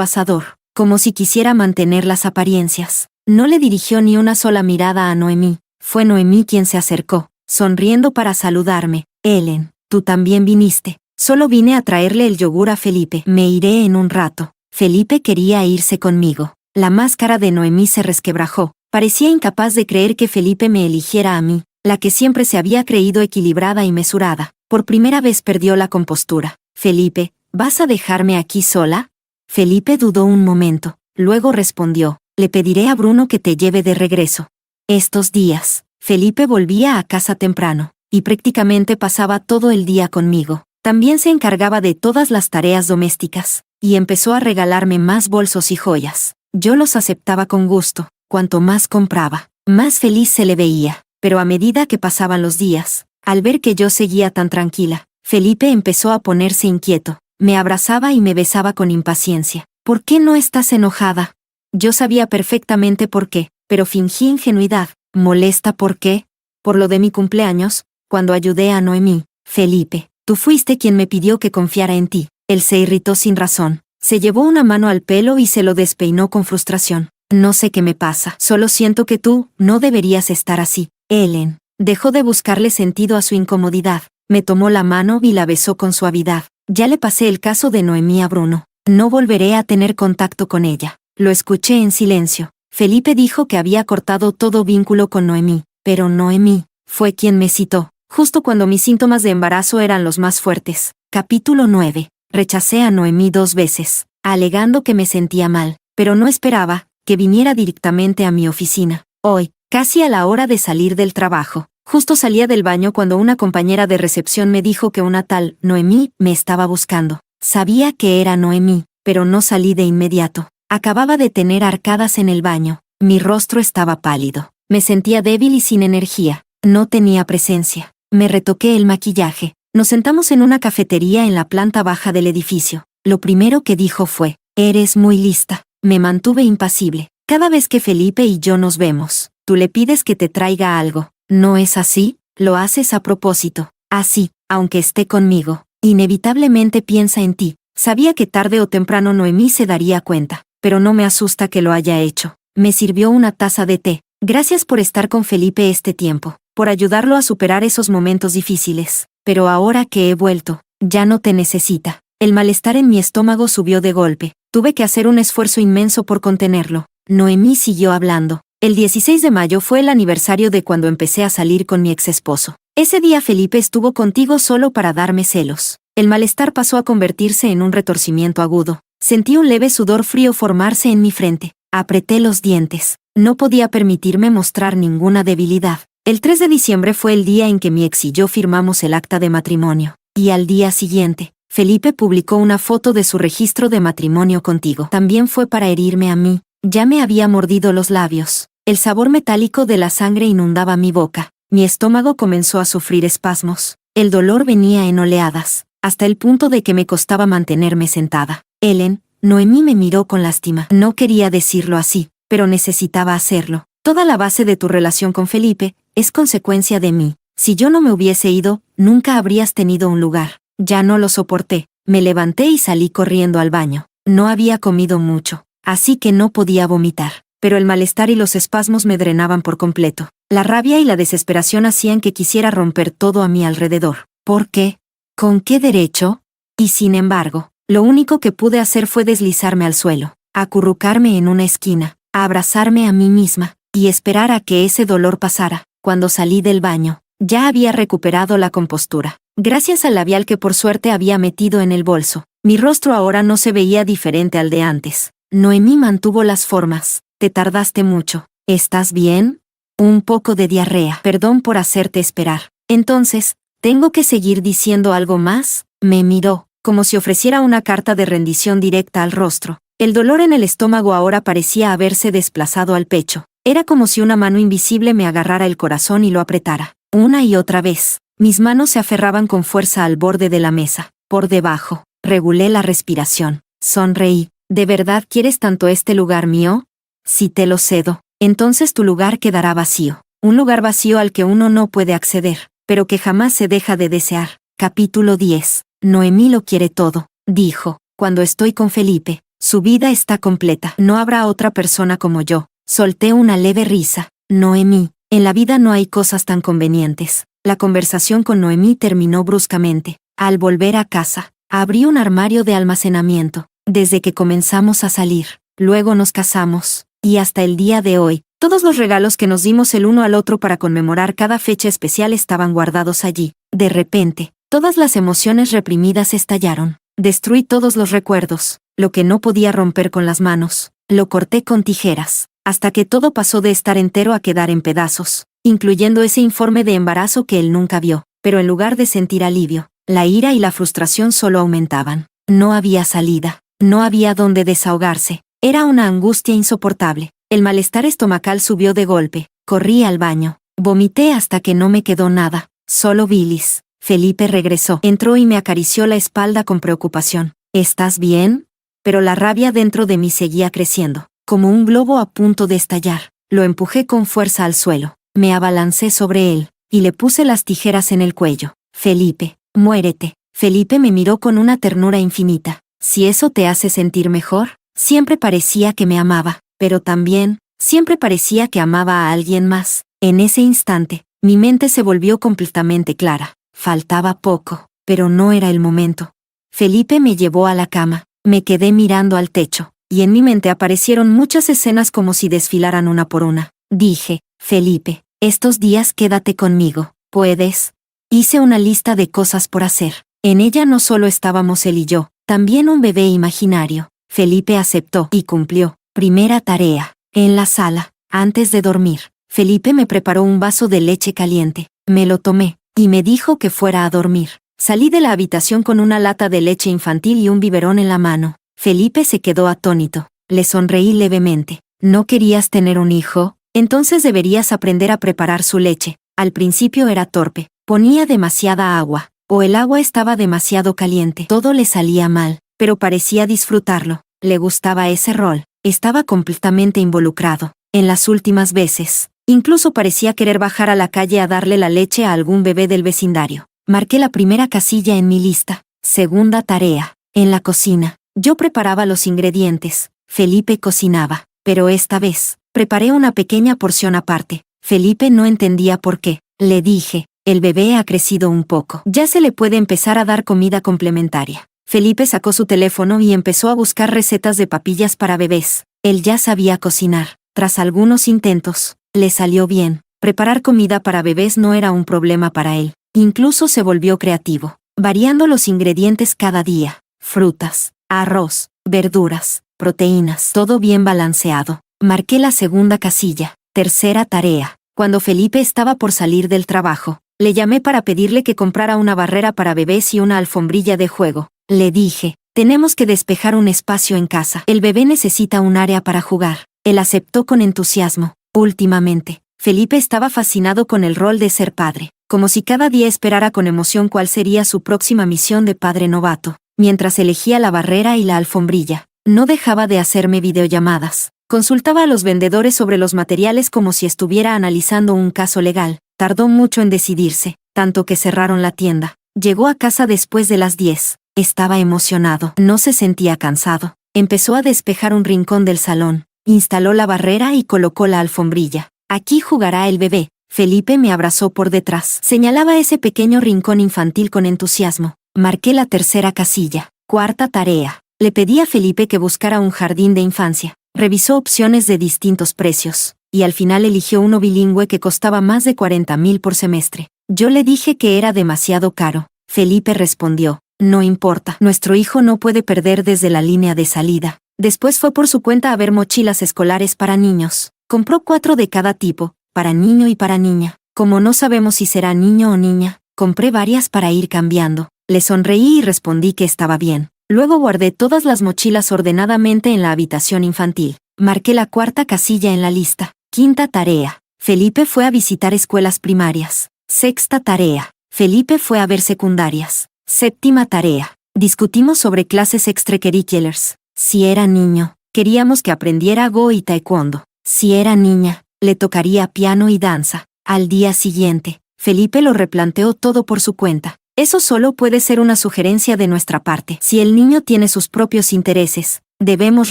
asador, como si quisiera mantener las apariencias. No le dirigió ni una sola mirada a Noemí. Fue Noemí quien se acercó, sonriendo para saludarme. Ellen, tú también viniste. Solo vine a traerle el yogur a Felipe. Me iré en un rato. Felipe quería irse conmigo. La máscara de Noemí se resquebrajó. Parecía incapaz de creer que Felipe me eligiera a mí, la que siempre se había creído equilibrada y mesurada. Por primera vez perdió la compostura. Felipe, ¿vas a dejarme aquí sola? Felipe dudó un momento, luego respondió, le pediré a Bruno que te lleve de regreso. Estos días, Felipe volvía a casa temprano, y prácticamente pasaba todo el día conmigo. También se encargaba de todas las tareas domésticas, y empezó a regalarme más bolsos y joyas. Yo los aceptaba con gusto. Cuanto más compraba, más feliz se le veía. Pero a medida que pasaban los días, al ver que yo seguía tan tranquila, Felipe empezó a ponerse inquieto. Me abrazaba y me besaba con impaciencia. ¿Por qué no estás enojada? Yo sabía perfectamente por qué, pero fingí ingenuidad. ¿Molesta por qué? Por lo de mi cumpleaños, cuando ayudé a Noemí. Felipe, tú fuiste quien me pidió que confiara en ti. Él se irritó sin razón. Se llevó una mano al pelo y se lo despeinó con frustración. No sé qué me pasa. Solo siento que tú no deberías estar así. Ellen dejó de buscarle sentido a su incomodidad. Me tomó la mano y la besó con suavidad. Ya le pasé el caso de Noemí a Bruno. No volveré a tener contacto con ella. Lo escuché en silencio. Felipe dijo que había cortado todo vínculo con Noemí, pero Noemí fue quien me citó, justo cuando mis síntomas de embarazo eran los más fuertes. Capítulo 9. Rechacé a Noemí 2 veces, alegando que me sentía mal, pero no esperaba que viniera directamente a mi oficina. Hoy, casi a la hora de salir del trabajo, justo salía del baño cuando una compañera de recepción me dijo que una tal Noemí me estaba buscando. Sabía que era Noemí, pero no salí de inmediato. Acababa de tener arcadas en el baño. Mi rostro estaba pálido. Me sentía débil y sin energía. No tenía presencia. Me retoqué el maquillaje. Nos sentamos en una cafetería en la planta baja del edificio. Lo primero que dijo fue, «Eres muy lista». Me mantuve impasible. Cada vez que Felipe y yo nos vemos, tú le pides que te traiga algo. ¿No es así? Lo haces a propósito. Así, aunque esté conmigo, inevitablemente piensa en ti. Sabía que tarde o temprano Noemí se daría cuenta, pero no me asusta que lo haya hecho. Me sirvió una taza de té. Gracias por estar con Felipe este tiempo, por ayudarlo a superar esos momentos difíciles. Pero ahora que he vuelto, ya no te necesita. El malestar en mi estómago subió de golpe. Tuve que hacer un esfuerzo inmenso por contenerlo. Noemí siguió hablando. El 16 de mayo fue el aniversario de cuando empecé a salir con mi exesposo. Ese día Felipe estuvo contigo solo para darme celos. El malestar pasó a convertirse en un retorcimiento agudo. Sentí un leve sudor frío formarse en mi frente. Apreté los dientes. No podía permitirme mostrar ninguna debilidad. El 3 de diciembre fue el día en que mi ex y yo firmamos el acta de matrimonio. Y al día siguiente, Felipe publicó una foto de su registro de matrimonio contigo. También fue para herirme a mí. Ya me había mordido los labios. El sabor metálico de la sangre inundaba mi boca. Mi estómago comenzó a sufrir espasmos. El dolor venía en oleadas, hasta el punto de que me costaba mantenerme sentada. Ellen, Noemí me miró con lástima. No quería decirlo así, pero necesitaba hacerlo. Toda la base de tu relación con Felipe es consecuencia de mí. Si yo no me hubiese ido, nunca habrías tenido un lugar. Ya no lo soporté. Me levanté y salí corriendo al baño. No había comido mucho, así que no podía vomitar. Pero el malestar y los espasmos me drenaban por completo. La rabia y la desesperación hacían que quisiera romper todo a mi alrededor. ¿Por qué? ¿Con qué derecho? Y sin embargo, lo único que pude hacer fue deslizarme al suelo, acurrucarme en una esquina, abrazarme a mí misma, y esperar a que ese dolor pasara. Cuando salí del baño, ya había recuperado la compostura. Gracias al labial que por suerte había metido en el bolso, mi rostro ahora no se veía diferente al de antes. Noemí mantuvo las formas. Te tardaste mucho. ¿Estás bien? Un poco de diarrea. Perdón por hacerte esperar. Entonces, ¿tengo que seguir diciendo algo más? Me miró, como si ofreciera una carta de rendición directa al rostro. El dolor en el estómago ahora parecía haberse desplazado al pecho. Era como si una mano invisible me agarrara el corazón y lo apretara. Una y otra vez. Mis manos se aferraban con fuerza al borde de la mesa. Por debajo, regulé la respiración. Sonreí. ¿De verdad quieres tanto este lugar mío? Si te lo cedo, entonces tu lugar quedará vacío. Un lugar vacío al que uno no puede acceder, pero que jamás se deja de desear. Capítulo 10. Noemí lo quiere todo, dijo. Cuando estoy con Felipe, su vida está completa. No habrá otra persona como yo. Solté una leve risa. Noemí, en la vida no hay cosas tan convenientes. La conversación con Noemí terminó bruscamente. Al volver a casa, abrí un armario de almacenamiento. Desde que comenzamos a salir, luego nos casamos. Y hasta el día de hoy, todos los regalos que nos dimos el uno al otro para conmemorar cada fecha especial estaban guardados allí. De repente, todas las emociones reprimidas estallaron. Destruí todos los recuerdos. Lo que no podía romper con las manos, lo corté con tijeras, hasta que todo pasó de estar entero a quedar en pedazos, incluyendo ese informe de embarazo que él nunca vio. Pero en lugar de sentir alivio, la ira y la frustración solo aumentaban. No había salida, no había dónde desahogarse. Era una angustia insoportable. El malestar estomacal subió de golpe. Corrí al baño. Vomité hasta que no me quedó nada. Solo bilis. Felipe regresó. Entró y me acarició la espalda con preocupación. ¿Estás bien? Pero la rabia dentro de mí seguía creciendo, como un globo a punto de estallar. Lo empujé con fuerza al suelo. Me abalancé sobre él, y le puse las tijeras en el cuello. Felipe, muérete. Felipe me miró con una ternura infinita. Si eso te hace sentir mejor. Siempre parecía que me amaba, pero también, siempre parecía que amaba a alguien más. En ese instante, mi mente se volvió completamente clara. Faltaba poco, pero no era el momento. Felipe me llevó a la cama. Me quedé mirando al techo, y en mi mente aparecieron muchas escenas como si desfilaran una por una. Dije, Felipe, estos días quédate conmigo, ¿puedes? Hice una lista de cosas por hacer. En ella no solo estábamos él y yo, también un bebé imaginario. Felipe aceptó y cumplió. Primera tarea. En la sala, antes de dormir, Felipe me preparó un vaso de leche caliente. Me lo tomé, y me dijo que fuera a dormir. Salí de la habitación con una lata de leche infantil y un biberón en la mano. Felipe se quedó atónito. Le sonreí levemente. ¿No querías tener un hijo? Entonces deberías aprender a preparar su leche. Al principio era torpe. Ponía demasiada agua, o el agua estaba demasiado caliente. Todo le salía mal, pero parecía disfrutarlo. Le gustaba ese rol. Estaba completamente involucrado. En las últimas veces, incluso parecía querer bajar a la calle a darle la leche a algún bebé del vecindario. Marqué la primera casilla en mi lista. Segunda tarea. En la cocina. Yo preparaba los ingredientes. Felipe cocinaba. Pero esta vez, Preparé una pequeña porción aparte. Felipe no entendía por qué. Le dije, el bebé ha crecido un poco. Ya se le puede empezar a dar comida complementaria. Felipe sacó su teléfono y empezó a buscar recetas de papillas para bebés. Él ya sabía cocinar. Tras algunos intentos, le salió bien. Preparar comida para bebés no era un problema para él. Incluso se volvió creativo, variando los ingredientes cada día. Frutas, arroz, verduras, proteínas, todo bien balanceado. Marqué la segunda casilla. Tercera tarea. Cuando Felipe estaba por salir del trabajo, le llamé para pedirle que comprara una barrera para bebés y una alfombrilla de juego. Le dije, tenemos que despejar un espacio en casa. El bebé necesita un área para jugar. Él aceptó con entusiasmo. Últimamente, Felipe estaba fascinado con el rol de ser padre, como si cada día esperara con emoción cuál sería su próxima misión de padre novato. Mientras elegía la barrera y la alfombrilla, no dejaba de hacerme videollamadas. Consultaba a los vendedores sobre los materiales como si estuviera analizando un caso legal. Tardó mucho en decidirse, tanto que cerraron la tienda. Llegó a casa después de las 10. Estaba emocionado. No se sentía cansado. Empezó a despejar un rincón del salón. Instaló la barrera y colocó la alfombrilla. Aquí jugará el bebé. Felipe me abrazó por detrás. Señalaba ese pequeño rincón infantil con entusiasmo. Marqué la tercera casilla. Cuarta tarea. Le pedí a Felipe que buscara un jardín de infancia. Revisó opciones de distintos precios, y al final eligió uno bilingüe que costaba más de 40,000 por semestre. Yo le dije que era demasiado caro. Felipe respondió, no importa, nuestro hijo no puede perder desde la línea de salida. Después fue por su cuenta a ver mochilas escolares para niños. Compró 4 de cada tipo, para niño y para niña. Como no sabemos si será niño o niña, compré varias para ir cambiando. Le sonreí y respondí que estaba bien. Luego guardé todas las mochilas ordenadamente en la habitación infantil. Marqué la cuarta casilla en la lista. Quinta tarea. Felipe fue a visitar escuelas primarias. Sexta tarea. Felipe fue a ver secundarias. Séptima tarea. Discutimos sobre clases extracurriculars. Si era niño, queríamos que aprendiera Go y Taekwondo. Si era niña, le tocaría piano y danza. Al día siguiente, Felipe lo replanteó todo por su cuenta. Eso solo puede ser una sugerencia de nuestra parte. Si el niño tiene sus propios intereses, debemos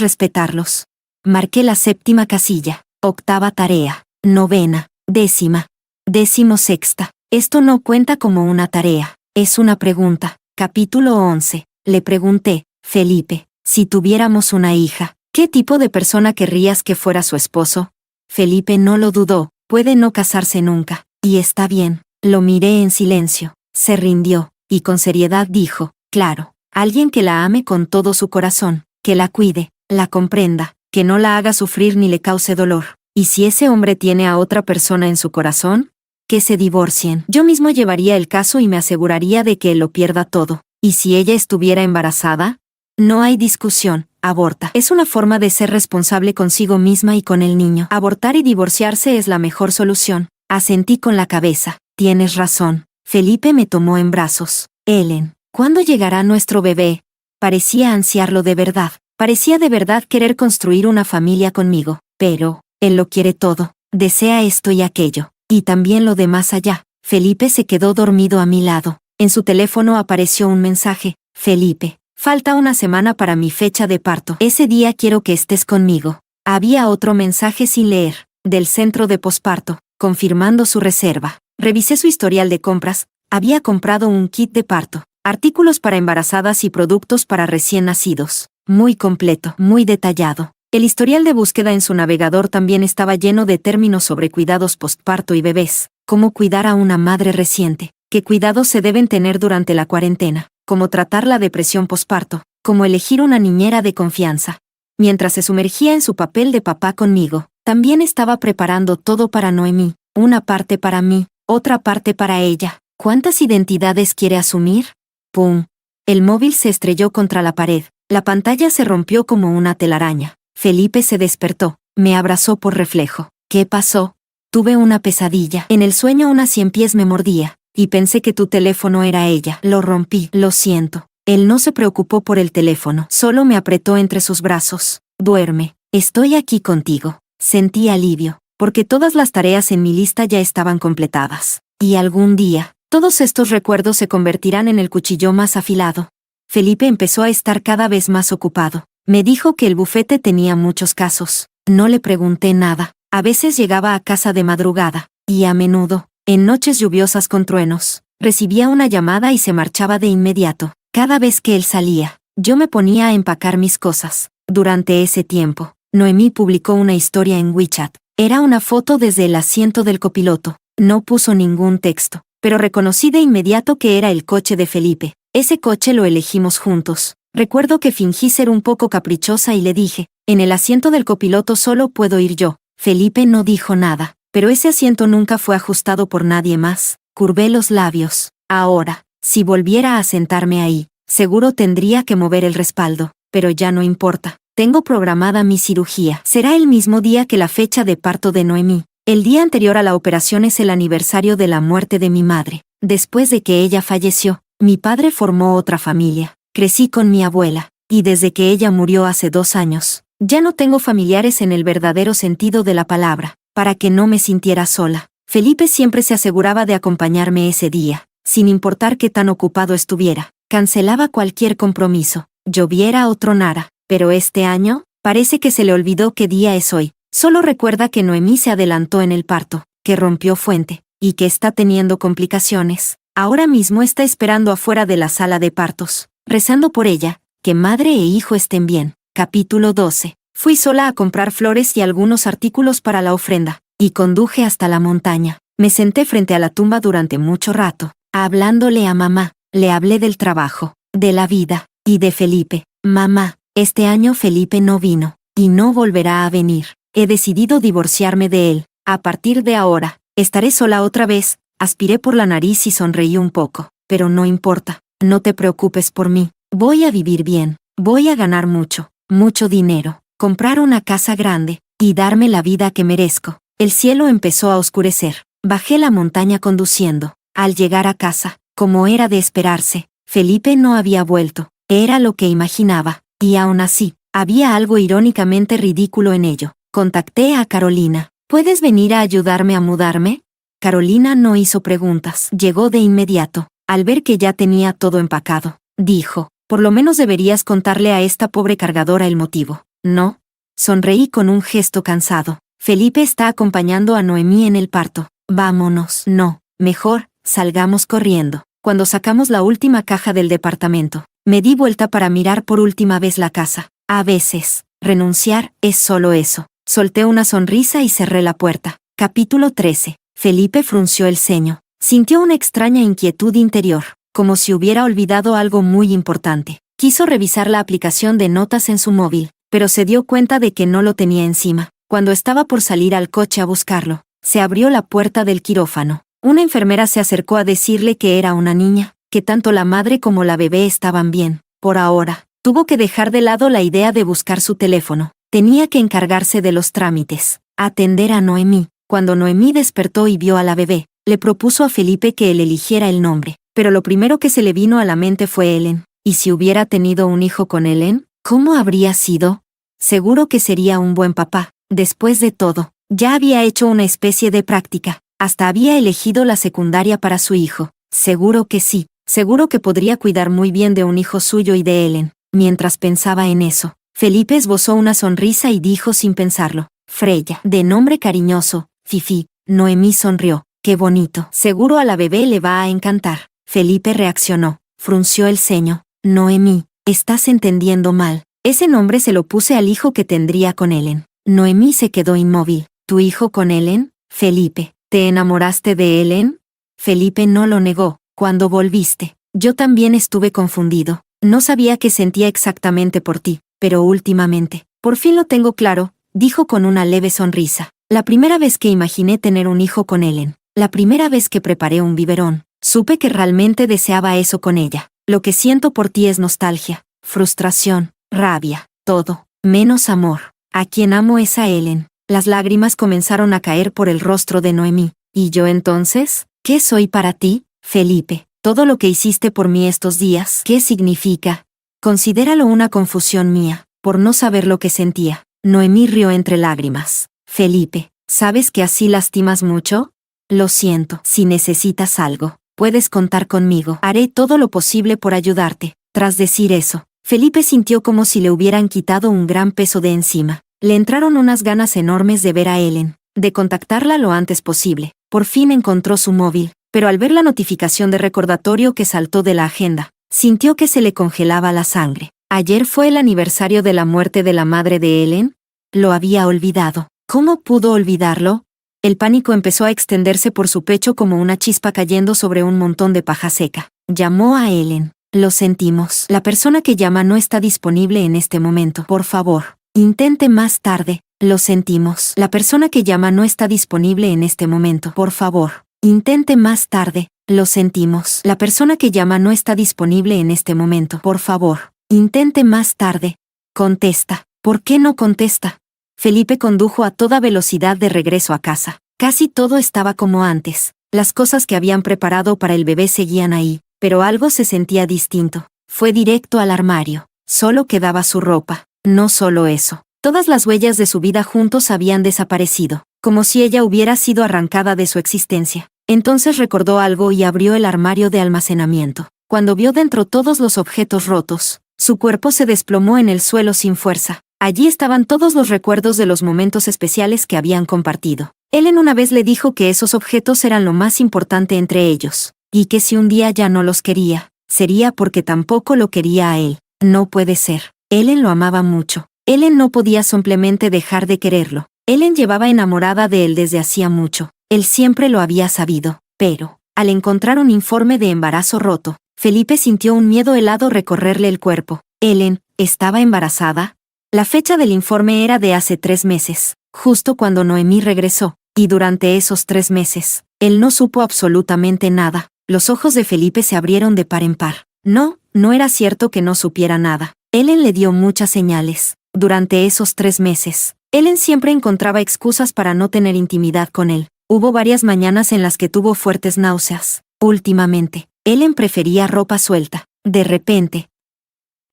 respetarlos. Marqué la séptima casilla. Octava tarea. Novena. Décima. 16ª. Esto no cuenta como una tarea. Es una pregunta. Capítulo 11. Le pregunté, Felipe, si tuviéramos una hija, ¿qué tipo de persona querrías que fuera su esposo? Felipe no lo dudó. Puede no casarse nunca. Y está bien. Lo miré en silencio. Se rindió, y con seriedad dijo, claro, alguien que la ame con todo su corazón, que la cuide, la comprenda, que no la haga sufrir ni le cause dolor. ¿Y si ese hombre tiene a otra persona en su corazón? Que se divorcien. Yo mismo llevaría el caso y me aseguraría de que él lo pierda todo. ¿Y si ella estuviera embarazada? No hay discusión, aborta. Es una forma de ser responsable consigo misma y con el niño. Abortar y divorciarse es la mejor solución. Asentí con la cabeza. Tienes razón. Felipe me tomó en brazos. Ellen, ¿cuándo llegará nuestro bebé? Parecía ansiarlo de verdad. Parecía de verdad querer construir una familia conmigo. Pero, él lo quiere todo. Desea esto y aquello. Y también lo de más allá. Felipe se quedó dormido a mi lado. En su teléfono apareció un mensaje. Felipe, falta una semana para mi fecha de parto. Ese día quiero que estés conmigo. Había otro mensaje sin leer, del centro de posparto, confirmando su reserva. Revisé su historial de compras. Había comprado un kit de parto, artículos para embarazadas y productos para recién nacidos. Muy completo, muy detallado. El historial de búsqueda en su navegador también estaba lleno de términos sobre cuidados postparto y bebés, cómo cuidar a una madre reciente, qué cuidados se deben tener durante la cuarentena, cómo tratar la depresión postparto, cómo elegir una niñera de confianza. Mientras se sumergía en su papel de papá conmigo, también estaba preparando todo para Noemí, una parte para mí, otra parte para ella. ¿Cuántas identidades quiere asumir? ¡Pum! El móvil se estrelló contra la pared. La pantalla se rompió como una telaraña. Felipe se despertó. Me abrazó por reflejo. ¿Qué pasó? Tuve una pesadilla. En el sueño una ciempiés me mordía, y pensé que tu teléfono era ella. Lo rompí. Lo siento. Él no se preocupó por el teléfono. Solo me apretó entre sus brazos. Duerme. Estoy aquí contigo. Sentí alivio, porque todas las tareas en mi lista ya estaban completadas. Y algún día, todos estos recuerdos se convertirán en el cuchillo más afilado. Felipe empezó a estar cada vez más ocupado. Me dijo que el bufete tenía muchos casos. No le pregunté nada. A veces llegaba a casa de madrugada, y a menudo, en noches lluviosas con truenos, recibía una llamada y se marchaba de inmediato. Cada vez que él salía, yo me ponía a empacar mis cosas. Durante ese tiempo, Noemí publicó una historia en WeChat. Era una foto desde el asiento del copiloto. No puso ningún texto, pero reconocí de inmediato que era el coche de Felipe. Ese coche lo elegimos juntos. Recuerdo que fingí ser un poco caprichosa y le dije, en el asiento del copiloto solo puedo ir yo. Felipe no dijo nada, pero ese asiento nunca fue ajustado por nadie más. Curvé los labios. Ahora, si volviera a sentarme ahí, seguro tendría que mover el respaldo, pero ya no importa. Tengo programada mi cirugía. Será el mismo día que la fecha de parto de Noemí. El día anterior a la operación es el aniversario de la muerte de mi madre. Después de que ella falleció, mi padre formó otra familia. Crecí con mi abuela, y desde que ella murió hace 2 años, ya no tengo familiares en el verdadero sentido de la palabra. Para que no me sintiera sola, Felipe siempre se aseguraba de acompañarme ese día, sin importar qué tan ocupado estuviera. Cancelaba cualquier compromiso, lloviera o tronara. Pero este año, parece que se le olvidó qué día es hoy. Solo recuerda que Noemí se adelantó en el parto, que rompió fuente, y que está teniendo complicaciones. Ahora mismo está esperando afuera de la sala de partos, rezando por ella, que madre e hijo estén bien. Capítulo 12. Fui sola a comprar flores y algunos artículos para la ofrenda, y conduje hasta la montaña. Me senté frente a la tumba durante mucho rato, hablándole a mamá. Le hablé del trabajo, de la vida, y de Felipe. Mamá, este año Felipe no vino, y no volverá a venir. He decidido divorciarme de él. A partir de ahora, estaré sola otra vez. Aspiré por la nariz y sonreí un poco. Pero no importa, no te preocupes por mí. Voy a vivir bien. Voy a ganar mucho, mucho dinero, comprar una casa grande, y darme la vida que merezco. El cielo empezó a oscurecer. Bajé la montaña conduciendo. Al llegar a casa, como era de esperarse, Felipe no había vuelto. Era lo que imaginaba. Y aún así, había algo irónicamente ridículo en ello. Contacté a Carolina. ¿Puedes venir a ayudarme a mudarme? Carolina no hizo preguntas. Llegó de inmediato. Al ver que ya tenía todo empacado, dijo, por lo menos deberías contarle a esta pobre cargadora el motivo. ¿No? Sonreí con un gesto cansado. Felipe está acompañando a Noemí en el parto. Vámonos. No, mejor, salgamos corriendo. Cuando sacamos la última caja del departamento, me di vuelta para mirar por última vez la casa. A veces, renunciar es solo eso. Solté una sonrisa y cerré la puerta. Capítulo 13. Felipe frunció el ceño. Sintió una extraña inquietud interior, como si hubiera olvidado algo muy importante. Quiso revisar la aplicación de notas en su móvil, pero se dio cuenta de que no lo tenía encima. Cuando estaba por salir al coche a buscarlo, se abrió la puerta del quirófano. Una enfermera se acercó a decirle que era una niña, que tanto la madre como la bebé estaban bien. Por ahora, tuvo que dejar de lado la idea de buscar su teléfono. Tenía que encargarse de los trámites, atender a Noemí. Cuando Noemí despertó y vio a la bebé, le propuso a Felipe que él eligiera el nombre. Pero lo primero que se le vino a la mente fue Ellen. ¿Y si hubiera tenido un hijo con Ellen? ¿Cómo habría sido? Seguro que sería un buen papá. Después de todo, ya había hecho una especie de práctica. Hasta había elegido la secundaria para su hijo. Seguro que sí. Seguro que podría cuidar muy bien de un hijo suyo y de Ellen. Mientras pensaba en eso, Felipe esbozó una sonrisa y dijo sin pensarlo, Freya, de nombre cariñoso, Fifi. Noemí sonrió. Qué bonito. Seguro a la bebé le va a encantar. Felipe reaccionó. Frunció el ceño. Noemí, estás entendiendo mal. Ese nombre se lo puse al hijo que tendría con Ellen. Noemí se quedó inmóvil. ¿Tu hijo con Ellen? Felipe, ¿te enamoraste de Ellen? Felipe no lo negó. Cuando volviste, yo también estuve confundido. No sabía qué sentía exactamente por ti, pero últimamente, por fin lo tengo claro, dijo con una leve sonrisa. La primera vez que imaginé tener un hijo con Ellen, la primera vez que preparé un biberón, supe que realmente deseaba eso con ella. Lo que siento por ti es nostalgia, frustración, rabia, todo, menos amor. A quien amo es a Ellen. Las lágrimas comenzaron a caer por el rostro de Noemí. ¿Y yo entonces? ¿Qué soy para ti, Felipe? Todo lo que hiciste por mí estos días, ¿qué significa? Considéralo una confusión mía, por no saber lo que sentía. Noemí rió entre lágrimas. Felipe, ¿sabes que así lastimas mucho? Lo siento. Si necesitas algo, puedes contar conmigo. Haré todo lo posible por ayudarte. Tras decir eso, Felipe sintió como si le hubieran quitado un gran peso de encima. Le entraron unas ganas enormes de ver a Ellen, de contactarla lo antes posible. Por fin encontró su móvil, pero al ver la notificación de recordatorio que saltó de la agenda, sintió que se le congelaba la sangre. Ayer fue el aniversario de la muerte de la madre de Ellen. Lo había olvidado. ¿Cómo pudo olvidarlo? El pánico empezó a extenderse por su pecho como una chispa cayendo sobre un montón de paja seca. Llamó a Ellen. Lo sentimos. La persona que llama no está disponible en este momento. Por favor, intente más tarde. Lo sentimos. La persona que llama no está disponible en este momento. Por favor, intente más tarde. Lo sentimos. La persona que llama no está disponible en este momento. Por favor, intente más tarde. Contesta. ¿Por qué no contesta? Felipe condujo a toda velocidad de regreso a casa. Casi todo estaba como antes. Las cosas que habían preparado para el bebé seguían ahí, pero algo se sentía distinto. Fue directo al armario. Solo quedaba su ropa. No solo eso. Todas las huellas de su vida juntos habían desaparecido, como si ella hubiera sido arrancada de su existencia. Entonces recordó algo y abrió el armario de almacenamiento. Cuando vio dentro todos los objetos rotos, su cuerpo se desplomó en el suelo sin fuerza. Allí estaban todos los recuerdos de los momentos especiales que habían compartido. Ellen una vez le dijo que esos objetos eran lo más importante entre ellos, y que si un día ya no los quería, sería porque tampoco lo quería a él. No puede ser. Ellen lo amaba mucho. Ellen no podía simplemente dejar de quererlo. Ellen llevaba enamorada de él desde hacía mucho. Él siempre lo había sabido. Pero, al encontrar un informe de embarazo roto, Felipe sintió un miedo helado recorrerle el cuerpo. Ellen, ¿estaba embarazada? La fecha del informe era de hace 3 meses, justo cuando Noemí regresó, y durante esos 3 meses, él no supo absolutamente nada. Los ojos de Felipe se abrieron de par en par. No era cierto que no supiera nada. Ellen le dio muchas señales. Durante esos 3 meses, Ellen siempre encontraba excusas para no tener intimidad con él. Hubo varias mañanas en las que tuvo fuertes náuseas. Últimamente, Ellen prefería ropa suelta. De repente,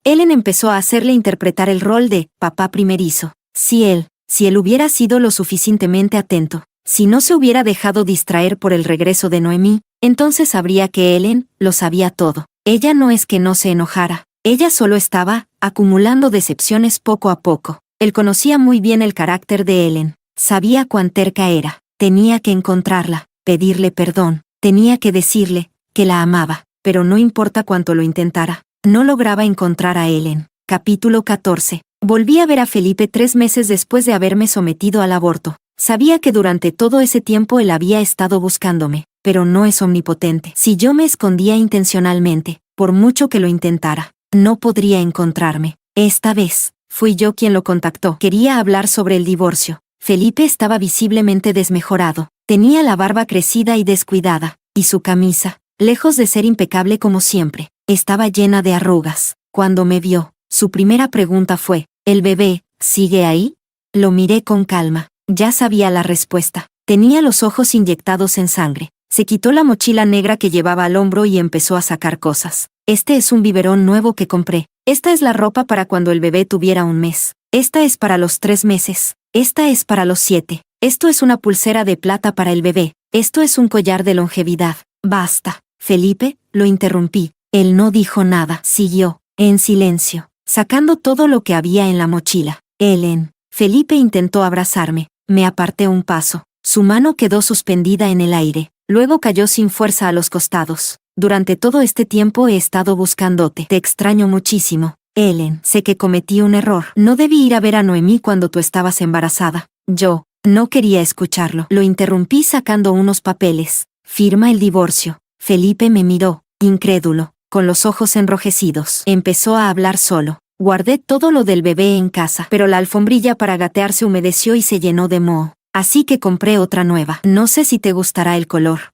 Ellen empezó a hacerle interpretar el rol de papá primerizo. Si él hubiera sido lo suficientemente atento, si no se hubiera dejado distraer por el regreso de Noemí, entonces sabría que Ellen lo sabía todo. Ella no es que no se enojara, ella solo estaba acumulando decepciones poco a poco. Él conocía muy bien el carácter de Ellen, sabía cuán terca era, tenía que encontrarla, pedirle perdón, tenía que decirle que la amaba, pero no importa cuánto lo intentara, no lograba encontrar a Ellen. Capítulo 14. Volví a ver a Felipe 3 meses después de haberme sometido al aborto. Sabía que durante todo ese tiempo él había estado buscándome, pero no es omnipotente. Si yo me escondía intencionalmente, por mucho que lo intentara, no podría encontrarme. Esta vez, fui yo quien lo contactó. Quería hablar sobre el divorcio. Felipe estaba visiblemente desmejorado. Tenía la barba crecida y descuidada, y su camisa, lejos de ser impecable como siempre, estaba llena de arrugas. Cuando me vio, su primera pregunta fue, ¿el bebé sigue ahí? Lo miré con calma. Ya sabía la respuesta. Tenía los ojos inyectados en sangre. Se quitó la mochila negra que llevaba al hombro y empezó a sacar cosas. Este es un biberón nuevo que compré. Esta es la ropa para cuando el bebé tuviera 1 mes. Esta es para los 3 meses. Esta es para los 7. Esto es una pulsera de plata para el bebé. Esto es un collar de longevidad. Basta. Felipe, lo interrumpí. Él no dijo nada. Siguió, en silencio, sacando todo lo que había en la mochila. Ellen. Felipe intentó abrazarme. Me aparté un paso. Su mano quedó suspendida en el aire. Luego cayó sin fuerza a los costados. Durante todo este tiempo he estado buscándote. Te extraño muchísimo. Ellen, sé que cometí un error. No debí ir a ver a Noemí cuando tú estabas embarazada. Yo no quería escucharlo. Lo interrumpí sacando unos papeles. Firma el divorcio. Felipe me miró, incrédulo, con los ojos enrojecidos. Empezó a hablar solo. Guardé todo lo del bebé en casa, pero la alfombrilla para gatear se humedeció y se llenó de moho. Así que compré otra nueva. No sé si te gustará el color.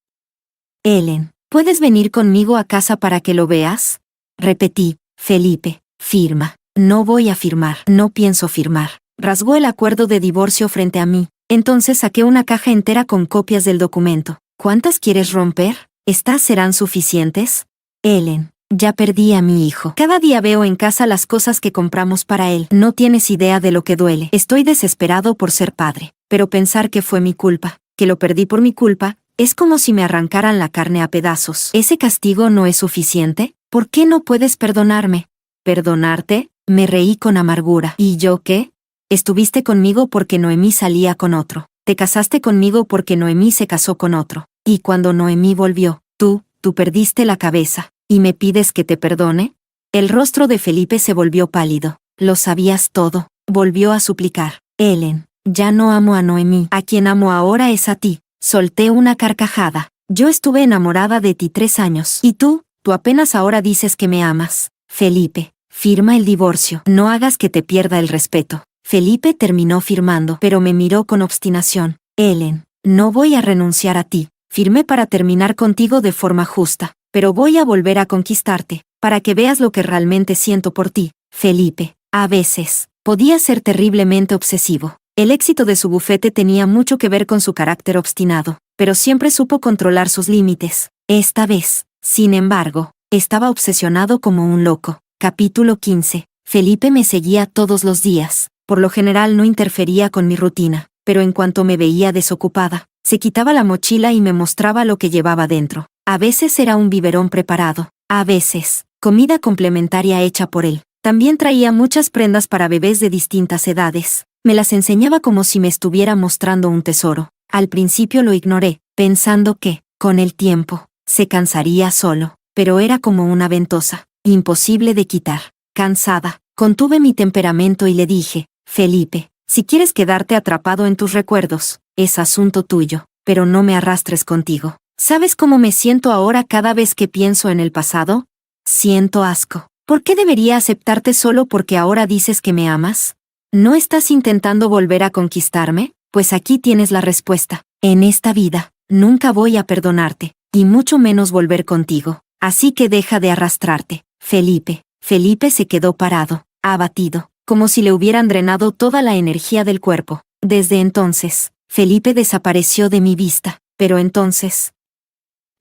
Ellen, ¿puedes venir conmigo a casa para que lo veas? Repetí. Felipe, firma. No voy a firmar. No pienso firmar. Rasgó el acuerdo de divorcio frente a mí. Entonces saqué una caja entera con copias del documento. ¿Cuántas quieres romper? ¿Estas serán suficientes? Ellen, ya perdí a mi hijo. Cada día veo en casa las cosas que compramos para él. No tienes idea de lo que duele. Estoy desesperado por ser padre. Pero pensar que fue mi culpa, que lo perdí por mi culpa, es como si me arrancaran la carne a pedazos. ¿Ese castigo no es suficiente? ¿Por qué no puedes perdonarme? ¿Perdonarte? Me reí con amargura. ¿Y yo qué? Estuviste conmigo porque Noemí salía con otro. te casaste conmigo porque Noemí se casó con otro. Y cuando Noemí volvió, tú perdiste la cabeza, ¿y me pides que te perdone? El rostro de Felipe se volvió pálido. Lo sabías todo, volvió a suplicar. Ellen, ya no amo a Noemí. A quien amo ahora es a ti. Solté una carcajada. Yo estuve enamorada de ti 3 años. ¿Y tú apenas ahora dices que me amas? Felipe, firma el divorcio. No hagas que te pierda el respeto. Felipe terminó firmando, pero me miró con obstinación. Ellen, no voy a renunciar a ti. Firmé para terminar contigo de forma justa, pero voy a volver a conquistarte, para que veas lo que realmente siento por ti. Felipe, a veces, podía ser terriblemente obsesivo. El éxito de su bufete tenía mucho que ver con su carácter obstinado, pero siempre supo controlar sus límites. Esta vez, sin embargo, estaba obsesionado como un loco. Capítulo 15. Felipe me seguía todos los días. Por lo general no interfería con mi rutina, pero en cuanto me veía desocupada, se quitaba la mochila y me mostraba lo que llevaba dentro. A veces era un biberón preparado, a veces, comida complementaria hecha por él. También traía muchas prendas para bebés de distintas edades. Me las enseñaba como si me estuviera mostrando un tesoro. Al principio lo ignoré, pensando que, con el tiempo, se cansaría solo, pero era como una ventosa, imposible de quitar. Cansada, contuve mi temperamento y le dije, Felipe, si quieres quedarte atrapado en tus recuerdos, es asunto tuyo, pero no me arrastres contigo. ¿Sabes cómo me siento ahora cada vez que pienso en el pasado? Siento asco. ¿Por qué debería aceptarte solo porque ahora dices que me amas? ¿No estás intentando volver a conquistarme? Pues aquí tienes la respuesta. En esta vida, nunca voy a perdonarte, y mucho menos volver contigo. Así que deja de arrastrarte, Felipe. Felipe se quedó parado, abatido, como si le hubieran drenado toda la energía del cuerpo. Desde entonces, Felipe desapareció de mi vista, pero entonces...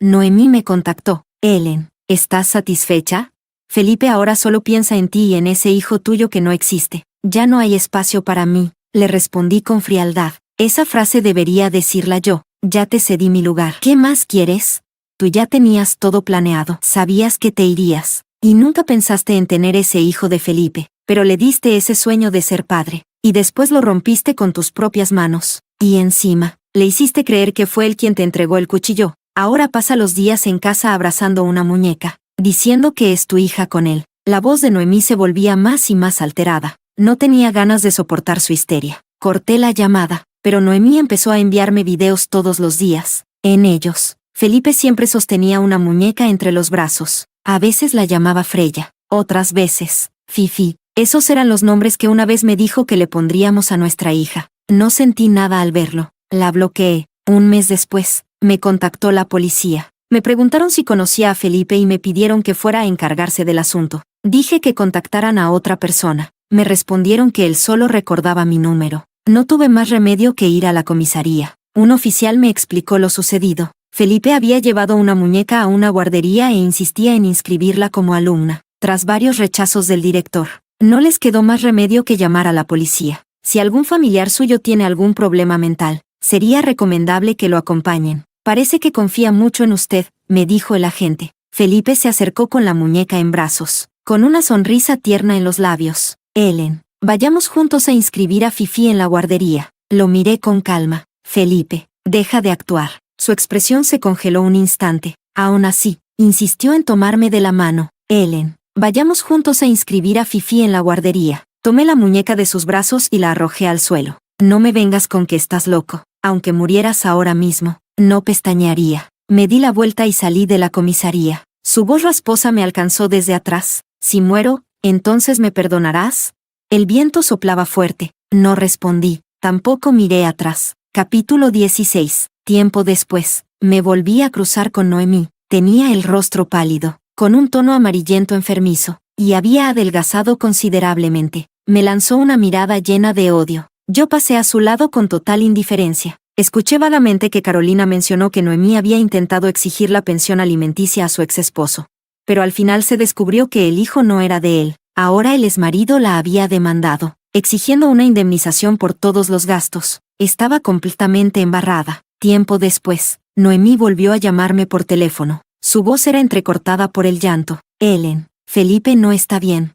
Noemí me contactó. Ellen, ¿estás satisfecha? Felipe ahora solo piensa en ti y en ese hijo tuyo que no existe. Ya no hay espacio para mí, le respondí con frialdad. Esa frase debería decirla yo. Ya te cedí mi lugar. ¿Qué más quieres? Tú ya tenías todo planeado. Sabías que te irías. Y nunca pensaste en tener ese hijo de Felipe. Pero le diste ese sueño de ser padre. Y después lo rompiste con tus propias manos. Y encima, le hiciste creer que fue él quien te entregó el cuchillo. Ahora pasa los días en casa abrazando una muñeca, diciendo que es tu hija con él. La voz de Noemí se volvía más y más alterada. No tenía ganas de soportar su histeria. Corté la llamada, pero Noemí empezó a enviarme videos todos los días. En ellos, Felipe siempre sostenía una muñeca entre los brazos. A veces la llamaba Freya, otras veces, Fifi. Esos eran los nombres que una vez me dijo que le pondríamos a nuestra hija. No sentí nada al verlo. La bloqueé. Un mes después, me contactó la policía. Me preguntaron si conocía a Felipe y me pidieron que fuera a encargarse del asunto. Dije que contactaran a otra persona. Me respondieron que él solo recordaba mi número. No tuve más remedio que ir a la comisaría. Un oficial me explicó lo sucedido. Felipe había llevado una muñeca a una guardería e insistía en inscribirla como alumna. Tras varios rechazos del director, no les quedó más remedio que llamar a la policía. Si algún familiar suyo tiene algún problema mental, sería recomendable que lo acompañen. Parece que confía mucho en usted, me dijo el agente. Felipe se acercó con la muñeca en brazos, con una sonrisa tierna en los labios. Ellen, vayamos juntos a inscribir a Fifi en la guardería. Lo miré con calma. Felipe, deja de actuar. Su expresión se congeló un instante. Aún así, insistió en tomarme de la mano. Ellen, vayamos juntos a inscribir a Fifi en la guardería. Tomé la muñeca de sus brazos y la arrojé al suelo. No me vengas con que estás loco. Aunque murieras ahora mismo, no pestañearía. Me di la vuelta y salí de la comisaría. Su voz rasposa me alcanzó desde atrás. Si muero, ¿entonces me perdonarás? El viento soplaba fuerte. No respondí. Tampoco miré atrás. Capítulo 16. Tiempo después, me volví a cruzar con Noemí. Tenía el rostro pálido, con un tono amarillento enfermizo, y había adelgazado considerablemente. Me lanzó una mirada llena de odio. Yo pasé a su lado con total indiferencia. Escuché vagamente que Carolina mencionó que Noemí había intentado exigir la pensión alimenticia a su exesposo. Pero al final se descubrió que el hijo no era de él. Ahora el exmarido la había demandado, exigiendo una indemnización por todos los gastos. Estaba completamente embarrada. Tiempo después, Noemí volvió a llamarme por teléfono. Su voz era entrecortada por el llanto. Ellen, Felipe no está bien.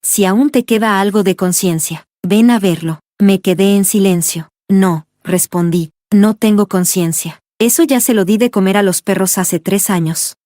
Si aún te queda algo de conciencia, ven a verlo. Me quedé en silencio. No, respondí. No tengo conciencia. Eso ya se lo di de comer a los perros hace 3 años.